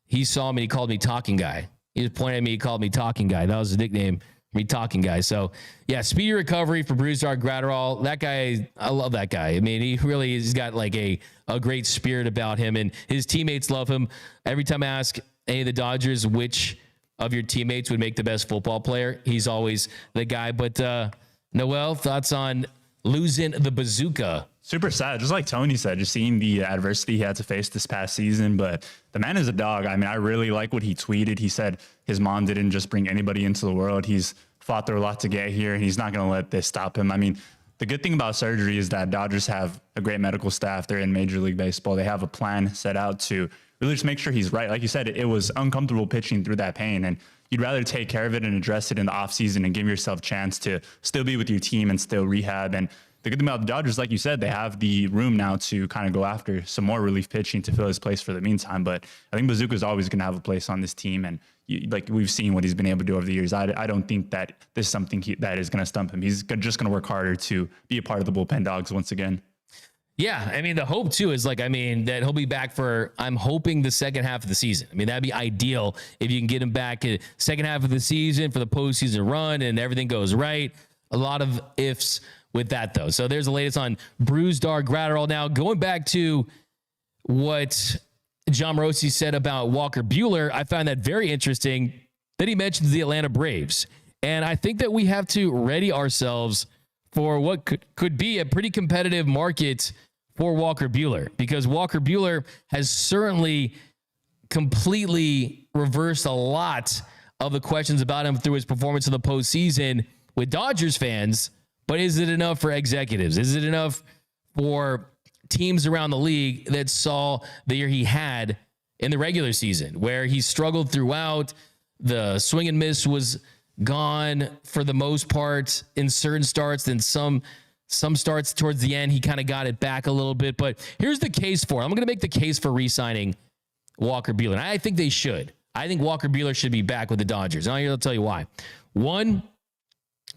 he saw me. He called me Talking Guy. He just pointed at me. He called me Talking Guy. That was his nickname. Me Talking Guy. So yeah, speedy recovery for Brusdar Graterol. That guy, I love that guy. I mean, he really has got like a great spirit about him, and his teammates love him. Every time I ask any of the Dodgers which of your teammates would make the best football player, he's always the guy. But Noel, thoughts on losing the bazooka? Super sad. Just like Tony said, just seeing the adversity he had to face this past season. But the man is a dog. I mean, I really like what he tweeted. He said his mom didn't just bring anybody into the world. He's fought through a lot to get here, and he's not going to let this stop him. I mean, the good thing about surgery is that Dodgers have a great medical staff. They're in Major League Baseball. They have a plan set out to really just make sure he's right. Like you said, it was uncomfortable pitching through that pain, and you'd rather take care of it and address it in the offseason and give yourself a chance to still be with your team and still rehab. And the good thing about the Dodgers, like you said, they have the room now to kind of go after some more relief pitching to fill his place for the meantime. But I think Bazooka is always going to have a place on this team. And like we've seen what he's been able to do over the years. I don't think that this is something that is going to stump him. He's just going to work harder to be a part of the bullpen dogs once again. Yeah, I mean, the hope, too, is that he'll be back for, I'm hoping, the second half of the season. I mean, that'd be ideal if you can get him back at second half of the season for the postseason run and everything goes right. A lot of ifs with that, though. So there's the latest on Brusdar Graterol. Now, going back to what John Morosi said about Walker Buehler, I found that very interesting that he mentions the Atlanta Braves. And I think that we have to ready ourselves for what could be a pretty competitive market for Walker Buehler, because Walker Buehler has certainly completely reversed a lot of the questions about him through his performance in the postseason with Dodgers fans. But is it enough for executives? Is it enough for teams around the league that saw the year he had in the regular season, where he struggled throughout? The swing and miss was gone for the most part in certain starts. Then some starts towards the end, he kind of got it back a little bit. But here's the case for it. I'm going to make the case for re-signing Walker Buehler. And I think they should. I think Walker Buehler should be back with the Dodgers. And I'll tell you why. One,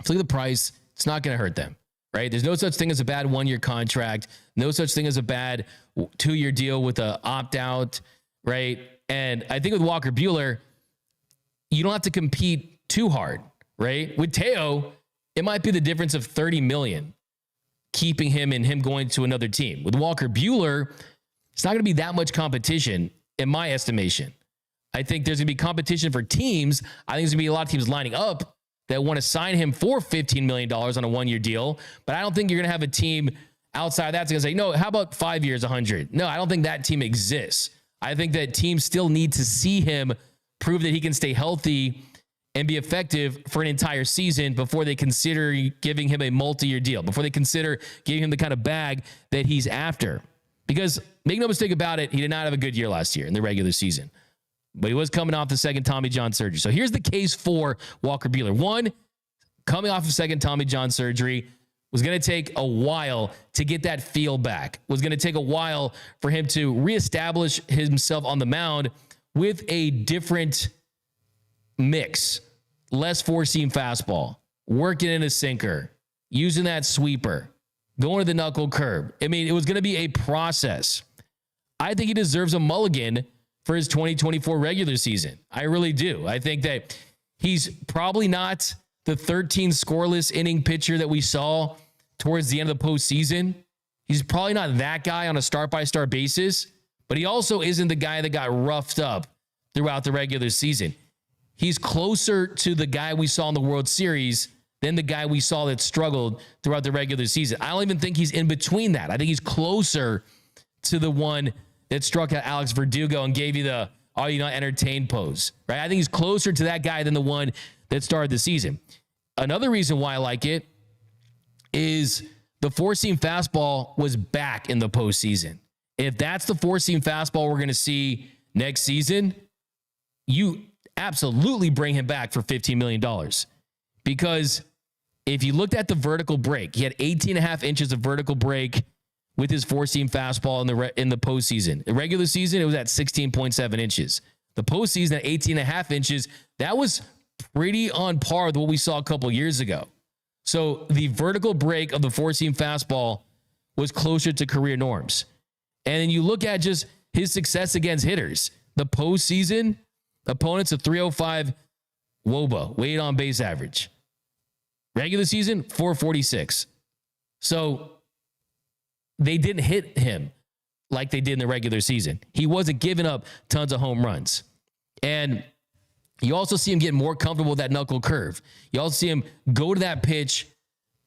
look at the price. It's not going to hurt them, right? There's no such thing as a bad one-year contract. No such thing as a bad 2-year deal with an opt-out, right? And I think with Walker Buehler, you don't have to compete too hard, right? With Teo, it might be the difference of $30 million keeping him and him going to another team. With Walker Buehler, it's not going to be that much competition in my estimation. I think there's going to be competition for teams. I think there's going to be a lot of teams lining up that want to sign him for $15 million on a 1-year deal. But I don't think you're going to have a team outside that's going to say, no, how about 5 years, 100? No, I don't think that team exists. I think that teams still need to see him prove that he can stay healthy and be effective for an entire season before they consider giving him a multi-year deal, before they consider giving him the kind of bag that he's after. Because make no mistake about it, he did not have a good year last year in the regular season, but he was coming off the second Tommy John surgery. So here's the case for Walker Buehler. One, coming off of second Tommy John surgery, was going to take a while to get that feel back, was going to take a while for him to reestablish himself on the mound with a different mix, less four-seam fastball, working in a sinker, using that sweeper, going to the knuckle curve. I mean, it was going to be a process. I think he deserves a mulligan for his 2024 regular season. I really do. I think that he's probably not the 13 scoreless inning pitcher that we saw towards the end of the postseason. He's probably not that guy on a start-by-start basis, but he also isn't the guy that got roughed up throughout the regular season. He's closer to the guy we saw in the World Series than the guy we saw that struggled throughout the regular season. I don't even think he's in between that. I think he's closer to the one that struck out Alex Verdugo and gave you the "are you not entertained" pose, right? I think he's closer to that guy than the one that started the season. Another reason why I like it is the four-seam fastball was back in the postseason. If that's the four-seam fastball we're going to see next season, you absolutely bring him back for $15 million. Because if you looked at the vertical break, he had 18.5 inches of vertical break with his four-seam fastball in the postseason. The regular season, it was at 16.7 inches. The postseason at 18.5 inches, that was pretty on par with what we saw a couple years ago. So the vertical break of the four-seam fastball was closer to career norms. And then you look at just his success against hitters. The postseason, opponents of 305 WOBA, weighted on base average. Regular season, 446. So they didn't hit him like they did in the regular season. He wasn't giving up tons of home runs. And you also see him get more comfortable with that knuckle curve. You also see him go to that pitch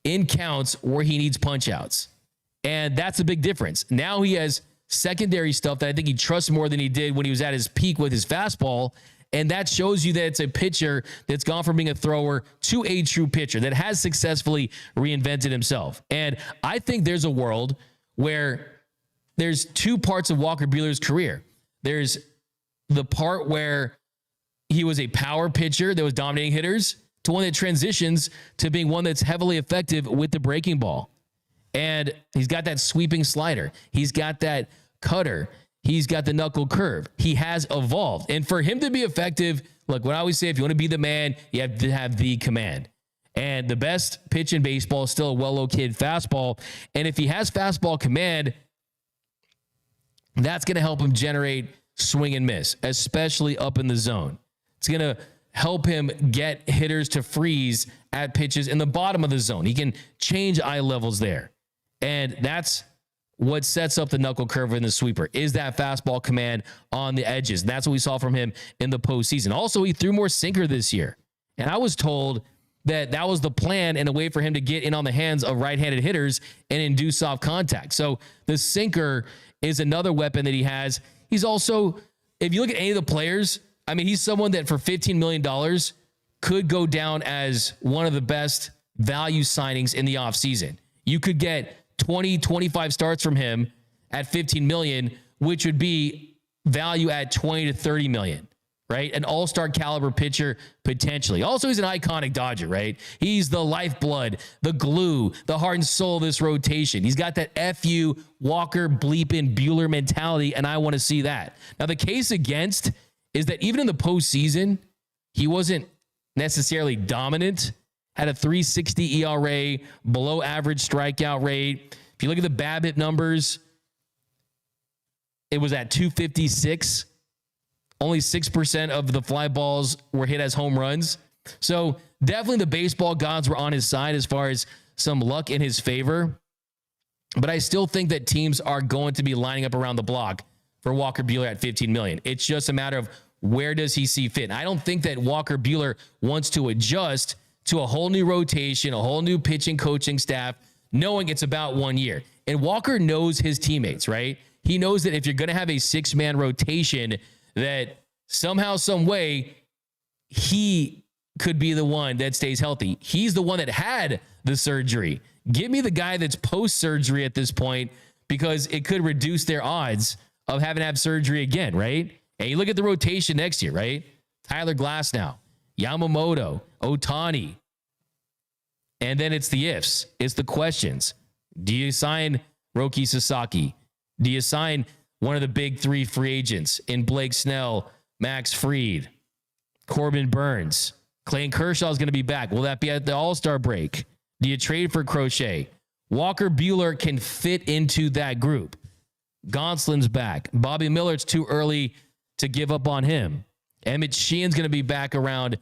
in counts where he needs punch outs. And that's a big difference. Now he has secondary stuff that I think he trusts more than he did when he was at his peak with his fastball. And that shows you that it's a pitcher that's gone from being a thrower to a true pitcher that has successfully reinvented himself. And I think there's a world where there's two parts of Walker Buehler's career. There's the part where he was a power pitcher that was dominating hitters to one that transitions to being one that's heavily effective with the breaking ball. And he's got that sweeping slider. He's got that cutter. He's got the knuckle curve. He has evolved. And for him to be effective, look, what I always say, if you want to be the man, you have to have the command. And the best pitch in baseball is still a well-located fastball. And if he has fastball command, that's going to help him generate swing and miss, especially up in the zone. It's going to help him get hitters to freeze at pitches in the bottom of the zone. He can change eye levels there. And that's what sets up the knuckle curve in the sweeper, is that fastball command on the edges. That's what we saw from him in the postseason. Also, he threw more sinker this year. And I was told that that was the plan and a way for him to get in on the hands of right-handed hitters and induce soft contact. So the sinker is another weapon that he has. He's also, if you look at any of the players, I mean, he's someone that for $15 million could go down as one of the best value signings in the offseason. You could get 20, 25 starts from him at $15 million, which would be value at 20 to 30 million, right? An all-star caliber pitcher, potentially. Also, he's an iconic Dodger, right? He's the lifeblood, the glue, the heart and soul of this rotation. He's got that F.U. Walker bleeping Buehler mentality, and I want to see that. Now, the case against is that even in the postseason, he wasn't necessarily dominant. Had a 3.60 ERA, below average strikeout rate. If you look at the BABIP numbers, it was at 256. Only 6% of the fly balls were hit as home runs. So definitely the baseball gods were on his side as far as some luck in his favor. But I still think that teams are going to be lining up around the block for Walker Buehler at $15 million. It's just a matter of where does he see fit. And I don't think that Walker Buehler wants to adjust to a whole new rotation, a whole new pitching coaching staff, knowing it's about 1 year. And Walker knows his teammates, right? He knows that if you're going to have a six-man rotation, that somehow, some way, he could be the one that stays healthy. He's the one that had the surgery. Give me the guy that's post-surgery at this point, because it could reduce their odds of having to have surgery again, right? And you look at the rotation next year, right? Tyler Glasnow, Yamamoto, Ohtani. And then it's the ifs. It's the questions. Do you sign Roki Sasaki? Do you sign one of the big three free agents in Blake Snell, Max Fried, Corbin Burns? Clayton Kershaw is going to be back. Will that be at the All-Star break? Do you trade for Crochet? Walker Buehler can fit into that group. Gonsolin's back. Bobby Miller, it's too early to give up on him. Emmett Sheehan's going to be back around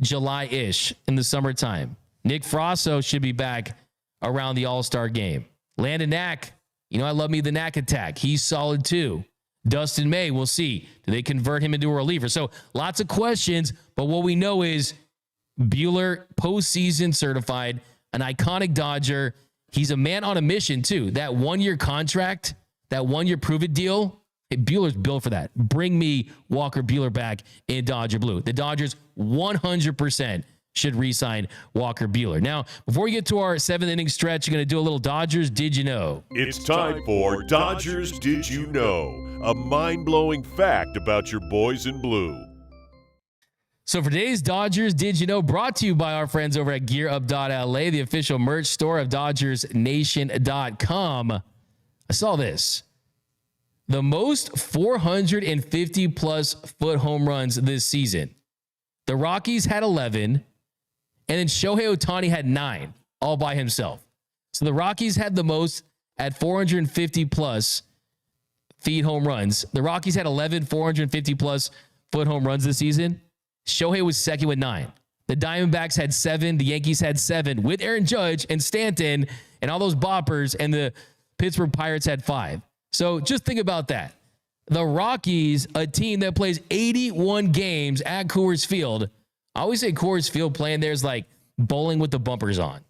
July-ish in the summertime. Nick Frasso should be back around the All-Star game. Landon Knack, you know I love me the Knack attack. He's solid too. Dustin May, we'll see. Do they convert him into a reliever? So lots of questions, but what we know is Buehler, postseason certified, an iconic Dodger. He's a man on a mission too. That 1 year contract, that 1 year prove-it deal, hey, Buehler's built for that. Bring me Walker Buehler back in Dodger blue. The Dodgers 100% should re-sign Walker Buehler. Now, before we get to our seventh inning stretch, you're going to do a little Dodgers Did You Know? It's time for Dodgers Did You Know? A mind-blowing fact about your boys in blue. So for today's Dodgers Did You Know, brought to you by our friends over at GearUp.LA, the official merch store of dodgersnation.com. I saw this. the most 450 plus foot home runs this season. The Rockies had 11, and then Shohei Ohtani had 9 all by himself. So the Rockies had the most at 450 plus feet home runs. The Rockies had 11 450 plus foot home runs this season. Shohei was second with 9. The Diamondbacks had 7. The Yankees had 7 with Aaron Judge and Stanton and all those boppers, and the Pittsburgh Pirates had 5. So just think about that. The Rockies, a team that plays 81 games at Coors Field. I always say Coors Field playing there is like bowling with the bumpers on.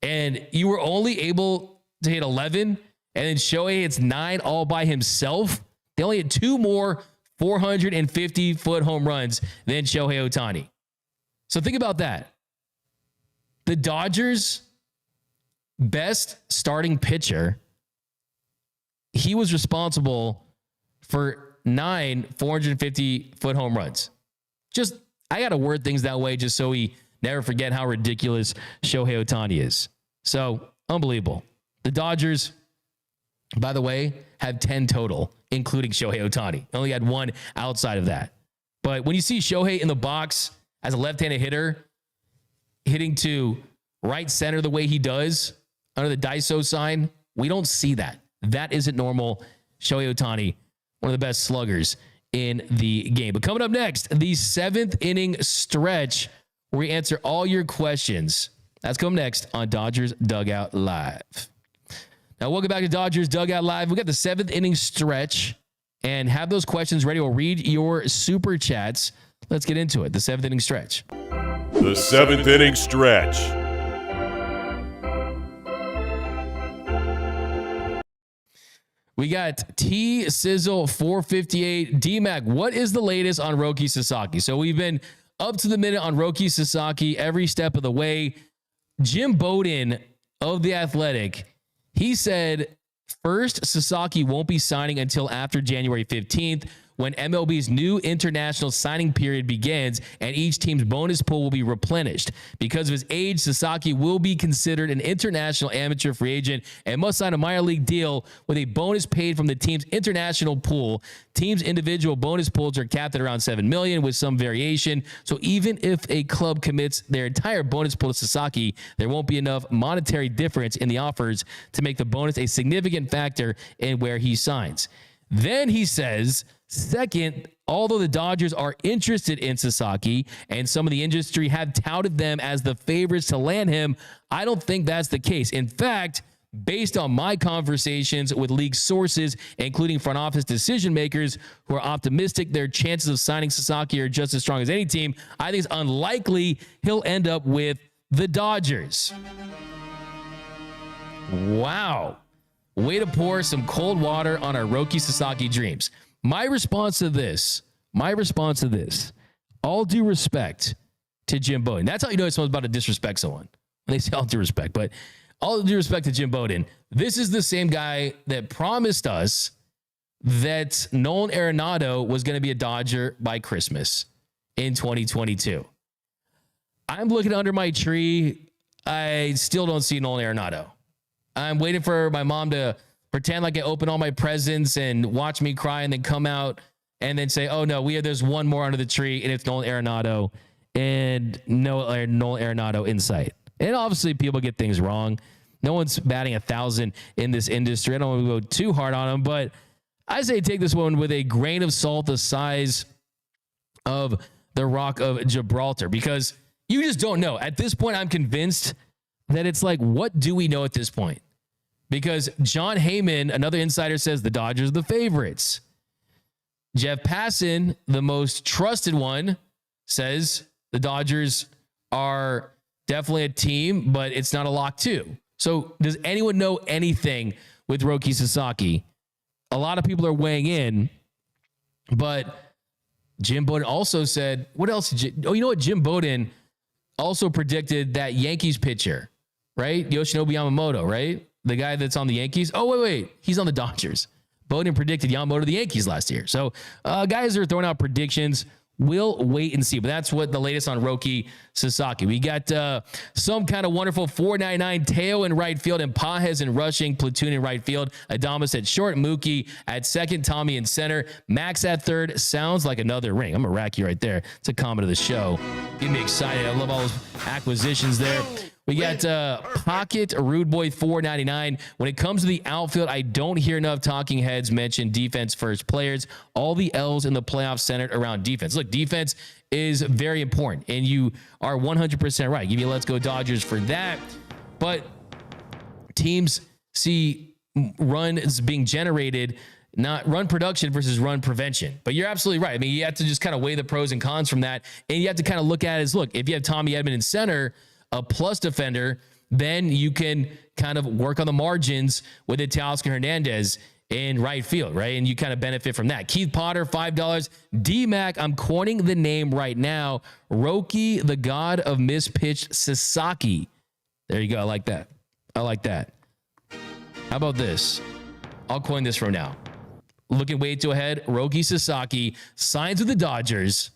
And you were only able to hit 11, and then Shohei hits 9 all by himself. They only had 2 more 450-foot home runs than Shohei Ohtani. So think about that. The Dodgers' best starting pitcher, he was responsible for 9 450-foot home runs. Just, I got to word things that way just so we never forget how ridiculous Shohei Ohtani is. So, unbelievable. The Dodgers, by the way, have 10 total, including Shohei Ohtani. Only had 1 outside of that. But when you see Shohei in the box as a left-handed hitter, hitting to right center the way he does under the Daiso sign, we don't see that. That isn't normal. Shohei Ohtani, one of the best sluggers in the game. But coming up next, the 7th inning stretch where we answer all your questions. That's coming next on Dodgers Dugout Live. Now, welcome back to Dodgers Dugout Live. We got the 7th inning stretch and have those questions ready. We'll read your super chats. Let's get into it. The 7th inning stretch. The 7th inning stretch. We got T Sizzle 458. D-Mac, what is the latest on Roki Sasaki? So we've been up to the minute on Roki Sasaki every step of the way. Jim Bowden of The Athletic, he said, first, Sasaki won't be signing until after January 15th, when MLB's new international signing period begins and each team's bonus pool will be replenished. Because of his age, Sasaki will be considered an international amateur free agent and must sign a minor league deal with a bonus paid from the team's international pool. Teams' individual bonus pools are capped at around $7 million with some variation. So even if a club commits their entire bonus pool to Sasaki, there won't be enough monetary difference in the offers to make the bonus a significant factor in where he signs. Then he says, second, although the Dodgers are interested in Sasaki and some of the industry have touted them as the favorites to land him, I don't think that's the case. In fact, based on my conversations with league sources, including front office decision makers who are optimistic their chances of signing Sasaki are just as strong as any team, I think it's unlikely he'll end up with the Dodgers. Wow. Way to pour some cold water on our Roki Sasaki dreams. My response to this, all due respect to Jim Bowden. That's how you know someone's about to disrespect someone. When they say all due respect, but all due respect to Jim Bowden. This is the same guy that promised us that Nolan Arenado was going to be a Dodger by Christmas in 2022. I'm looking under my tree. I still don't see Nolan Arenado. I'm waiting for my mom to pretend like I open all my presents and watch me cry and then come out and then say, oh no, there's one more under the tree and it's Nolan Arenado and no Nolan Arenado in sight. And obviously people get things wrong. No one's batting 1,000 in this industry. I don't want to go too hard on them, but I say take this one with a grain of salt the size of the Rock of Gibraltar, because you just don't know. At this point, I'm convinced that it's like, what do we know at this point? Because John Heyman, another insider, says the Dodgers are the favorites. Jeff Passan, the most trusted one, says the Dodgers are definitely a team, but it's not a lock too. So does anyone know anything with Roki Sasaki? A lot of people are weighing in, but Jim Bowden also said, what else? Oh, you know what? Jim Bowden also predicted that Yankees pitcher, right? Yoshinobu Yamamoto, right? The guy that's on the Yankees. Oh, wait. He's on the Dodgers. Bowden predicted Yamamoto to the Yankees last year. So guys are throwing out predictions. We'll wait and see. But that's what the latest on Roki Sasaki. We got some kind of wonderful 499 Teo in right field and Pajes in rushing, platoon in right field. Adames at short, Mookie at second, Tommy in center, Max at third. Sounds like another ring. I'm a racky right there. It's a comment of the show. Get me excited. I love all those acquisitions there. We got Pocket Rude Boy 499. When it comes to the outfield, I don't hear enough talking heads mention defense first players. All the L's in the playoffs centered around defense. Look, defense is very important, and you are 100% right. Give you Let's Go Dodgers for that. But teams see runs being generated, not run production versus run prevention. But you're absolutely right. I mean, you have to just kind of weigh the pros and cons from that, and you have to kind of look at it as, look, if you have Tommy Edman in center, a plus defender, then you can kind of work on the margins with Teoscar Hernandez in right field, right? And you kind of benefit from that. Keith Potter, $5. D-Mac, I'm coining the name right now. Roki, the god of mispitched Sasaki. There you go. I like that. I like that. How about this? I'll coin this from now. Looking way too ahead. Roki Sasaki signs with the Dodgers,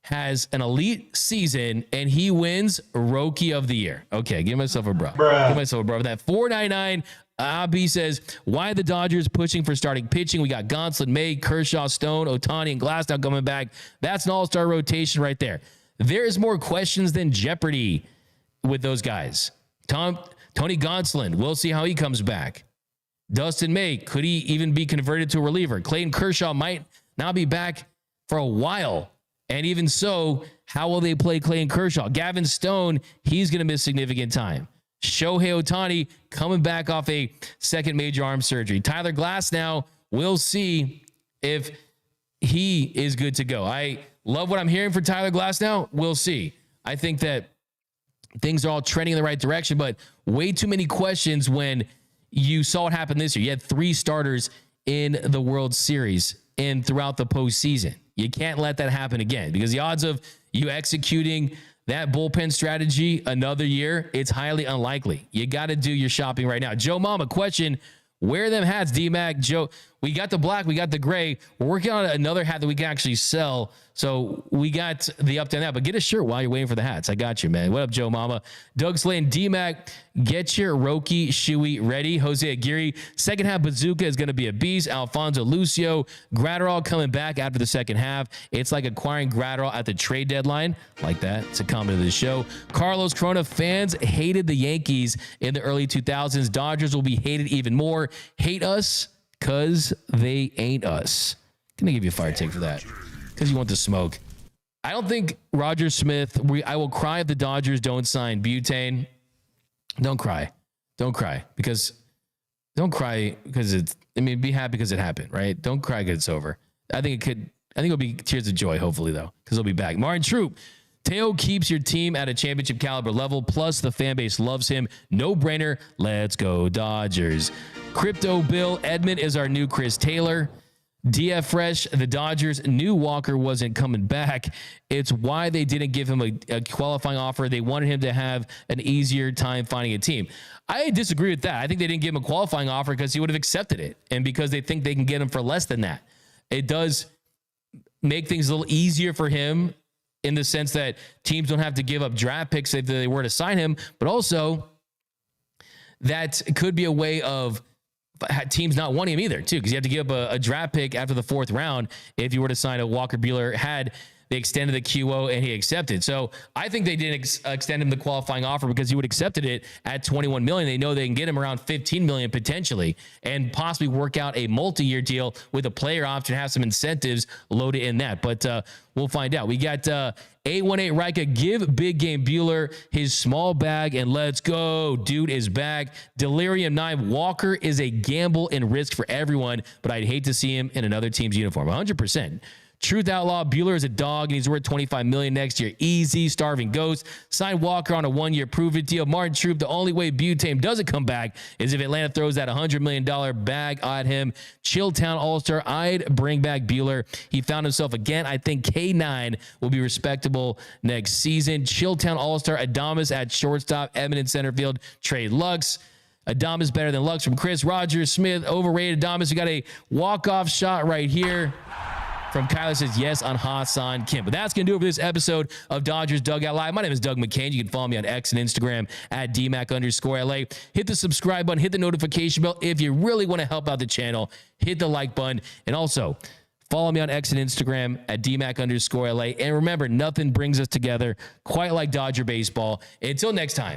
has an elite season, and he wins Rookie of the Year. Okay, give myself a bro. Give myself a bro. That 499, Abi says, why the Dodgers pushing for starting pitching? We got Gonsolin, May, Kershaw, Stone, Ohtani, and Glasnow coming back. That's an all-star rotation right there. There's more questions than Jeopardy with those guys. Tony Gonsolin, we'll see how he comes back. Dustin May, could he even be converted to a reliever? Clayton Kershaw might not be back for a while. And even so, how will they play Clayton Kershaw? Gavin Stone, he's going to miss significant time. Shohei Ohtani coming back off a second major arm surgery. Tyler Glasnow, we'll see if he is good to go. I love what I'm hearing for Tyler Glasnow. We'll see. I think that things are all trending in the right direction, but way too many questions when you saw what happened this year. You had 3 starters in the World Series and throughout the postseason. You can't let that happen again, because the odds of you executing that bullpen strategy another year, it's highly unlikely. You got to do your shopping right now. Joe Mama, question, wear them hats, D-Mac. Joe, we got the black, we got the gray. We're working on another hat that we can actually sell. So we got the update on that, but get a shirt while you're waiting for the hats. I got you, man. What up, Joe Mama? Doug Slayton, D-Mac, get your Roki Shui ready. Jose Aguirre, second half bazooka is going to be a beast. Alfonso Lucio, Graterol coming back after the second half. It's like acquiring Graterol at the trade deadline. Like that. It's a comment of the show. Carlos Corona, fans hated the Yankees in the early 2000s. Dodgers will be hated even more. Hate us because they ain't us. Gonna give you a fire take for that, because you want the smoke. I don't think Roger Smith, I will cry if the Dodgers don't sign Butane. Don't cry. Don't cry because it's, I mean, be happy because it happened, right? Don't cry because it's over. I think it'll be tears of joy, hopefully, though, because he'll be back. Martin Troop, Teo keeps your team at a championship caliber level, plus the fan base loves him. No brainer. Let's go Dodgers. Crypto Bill, Edmund is our new Chris Taylor. DF Fresh, the Dodgers knew Walker wasn't coming back. It's why they didn't give him a qualifying offer. They wanted him to have an easier time finding a team. I disagree with that. I think they didn't give him a qualifying offer because he would have accepted it, and because they think they can get him for less than that. It does make things a little easier for him in the sense that teams don't have to give up draft picks if they were to sign him, but also that could be a way of teams not wanting him either, too, because you have to give up a draft pick after the 4th round if you were to sign a Walker Buehler. Had they extended the QO and he accepted. So I think they didn't extend him the qualifying offer because he would have accepted it at $21 million. They know they can get him around $15 million potentially, and possibly work out a multi-year deal with a player option, have some incentives loaded in that. But we'll find out. We got 818 Rika, give Big Game Buehler his small bag and let's go. Dude is back. Delirium 9, Walker is a gamble and risk for everyone, but I'd hate to see him in another team's uniform. 100%. Truth Outlaw, Buehler is a dog and he's worth $25 million next year. Easy. Starving Ghost, sign Walker on a 1-year prove-it deal. Martin Troop, the only way Butane doesn't come back is if Atlanta throws that $100 million bag at him. Chilltown All-Star, I'd bring back Buehler. He found himself again. I think K9 will be respectable next season. Chilltown All-Star, Adames at shortstop, Edman in center field, trade Lux. Adames better than Lux from Chris. Roger Smith, overrated Adames. We got a walk-off shot right here. From Kyler says yes on Ha-Seong Kim. But that's going to do it for this episode of Dodgers Dugout Live. My name is Doug McKain. You can follow me on X and Instagram at DMAC_LA. Hit the subscribe button, hit the notification bell. If you really want to help out the channel, hit the like button. And also, follow me on X and Instagram at DMAC_LA. And remember, nothing brings us together quite like Dodger baseball. Until next time.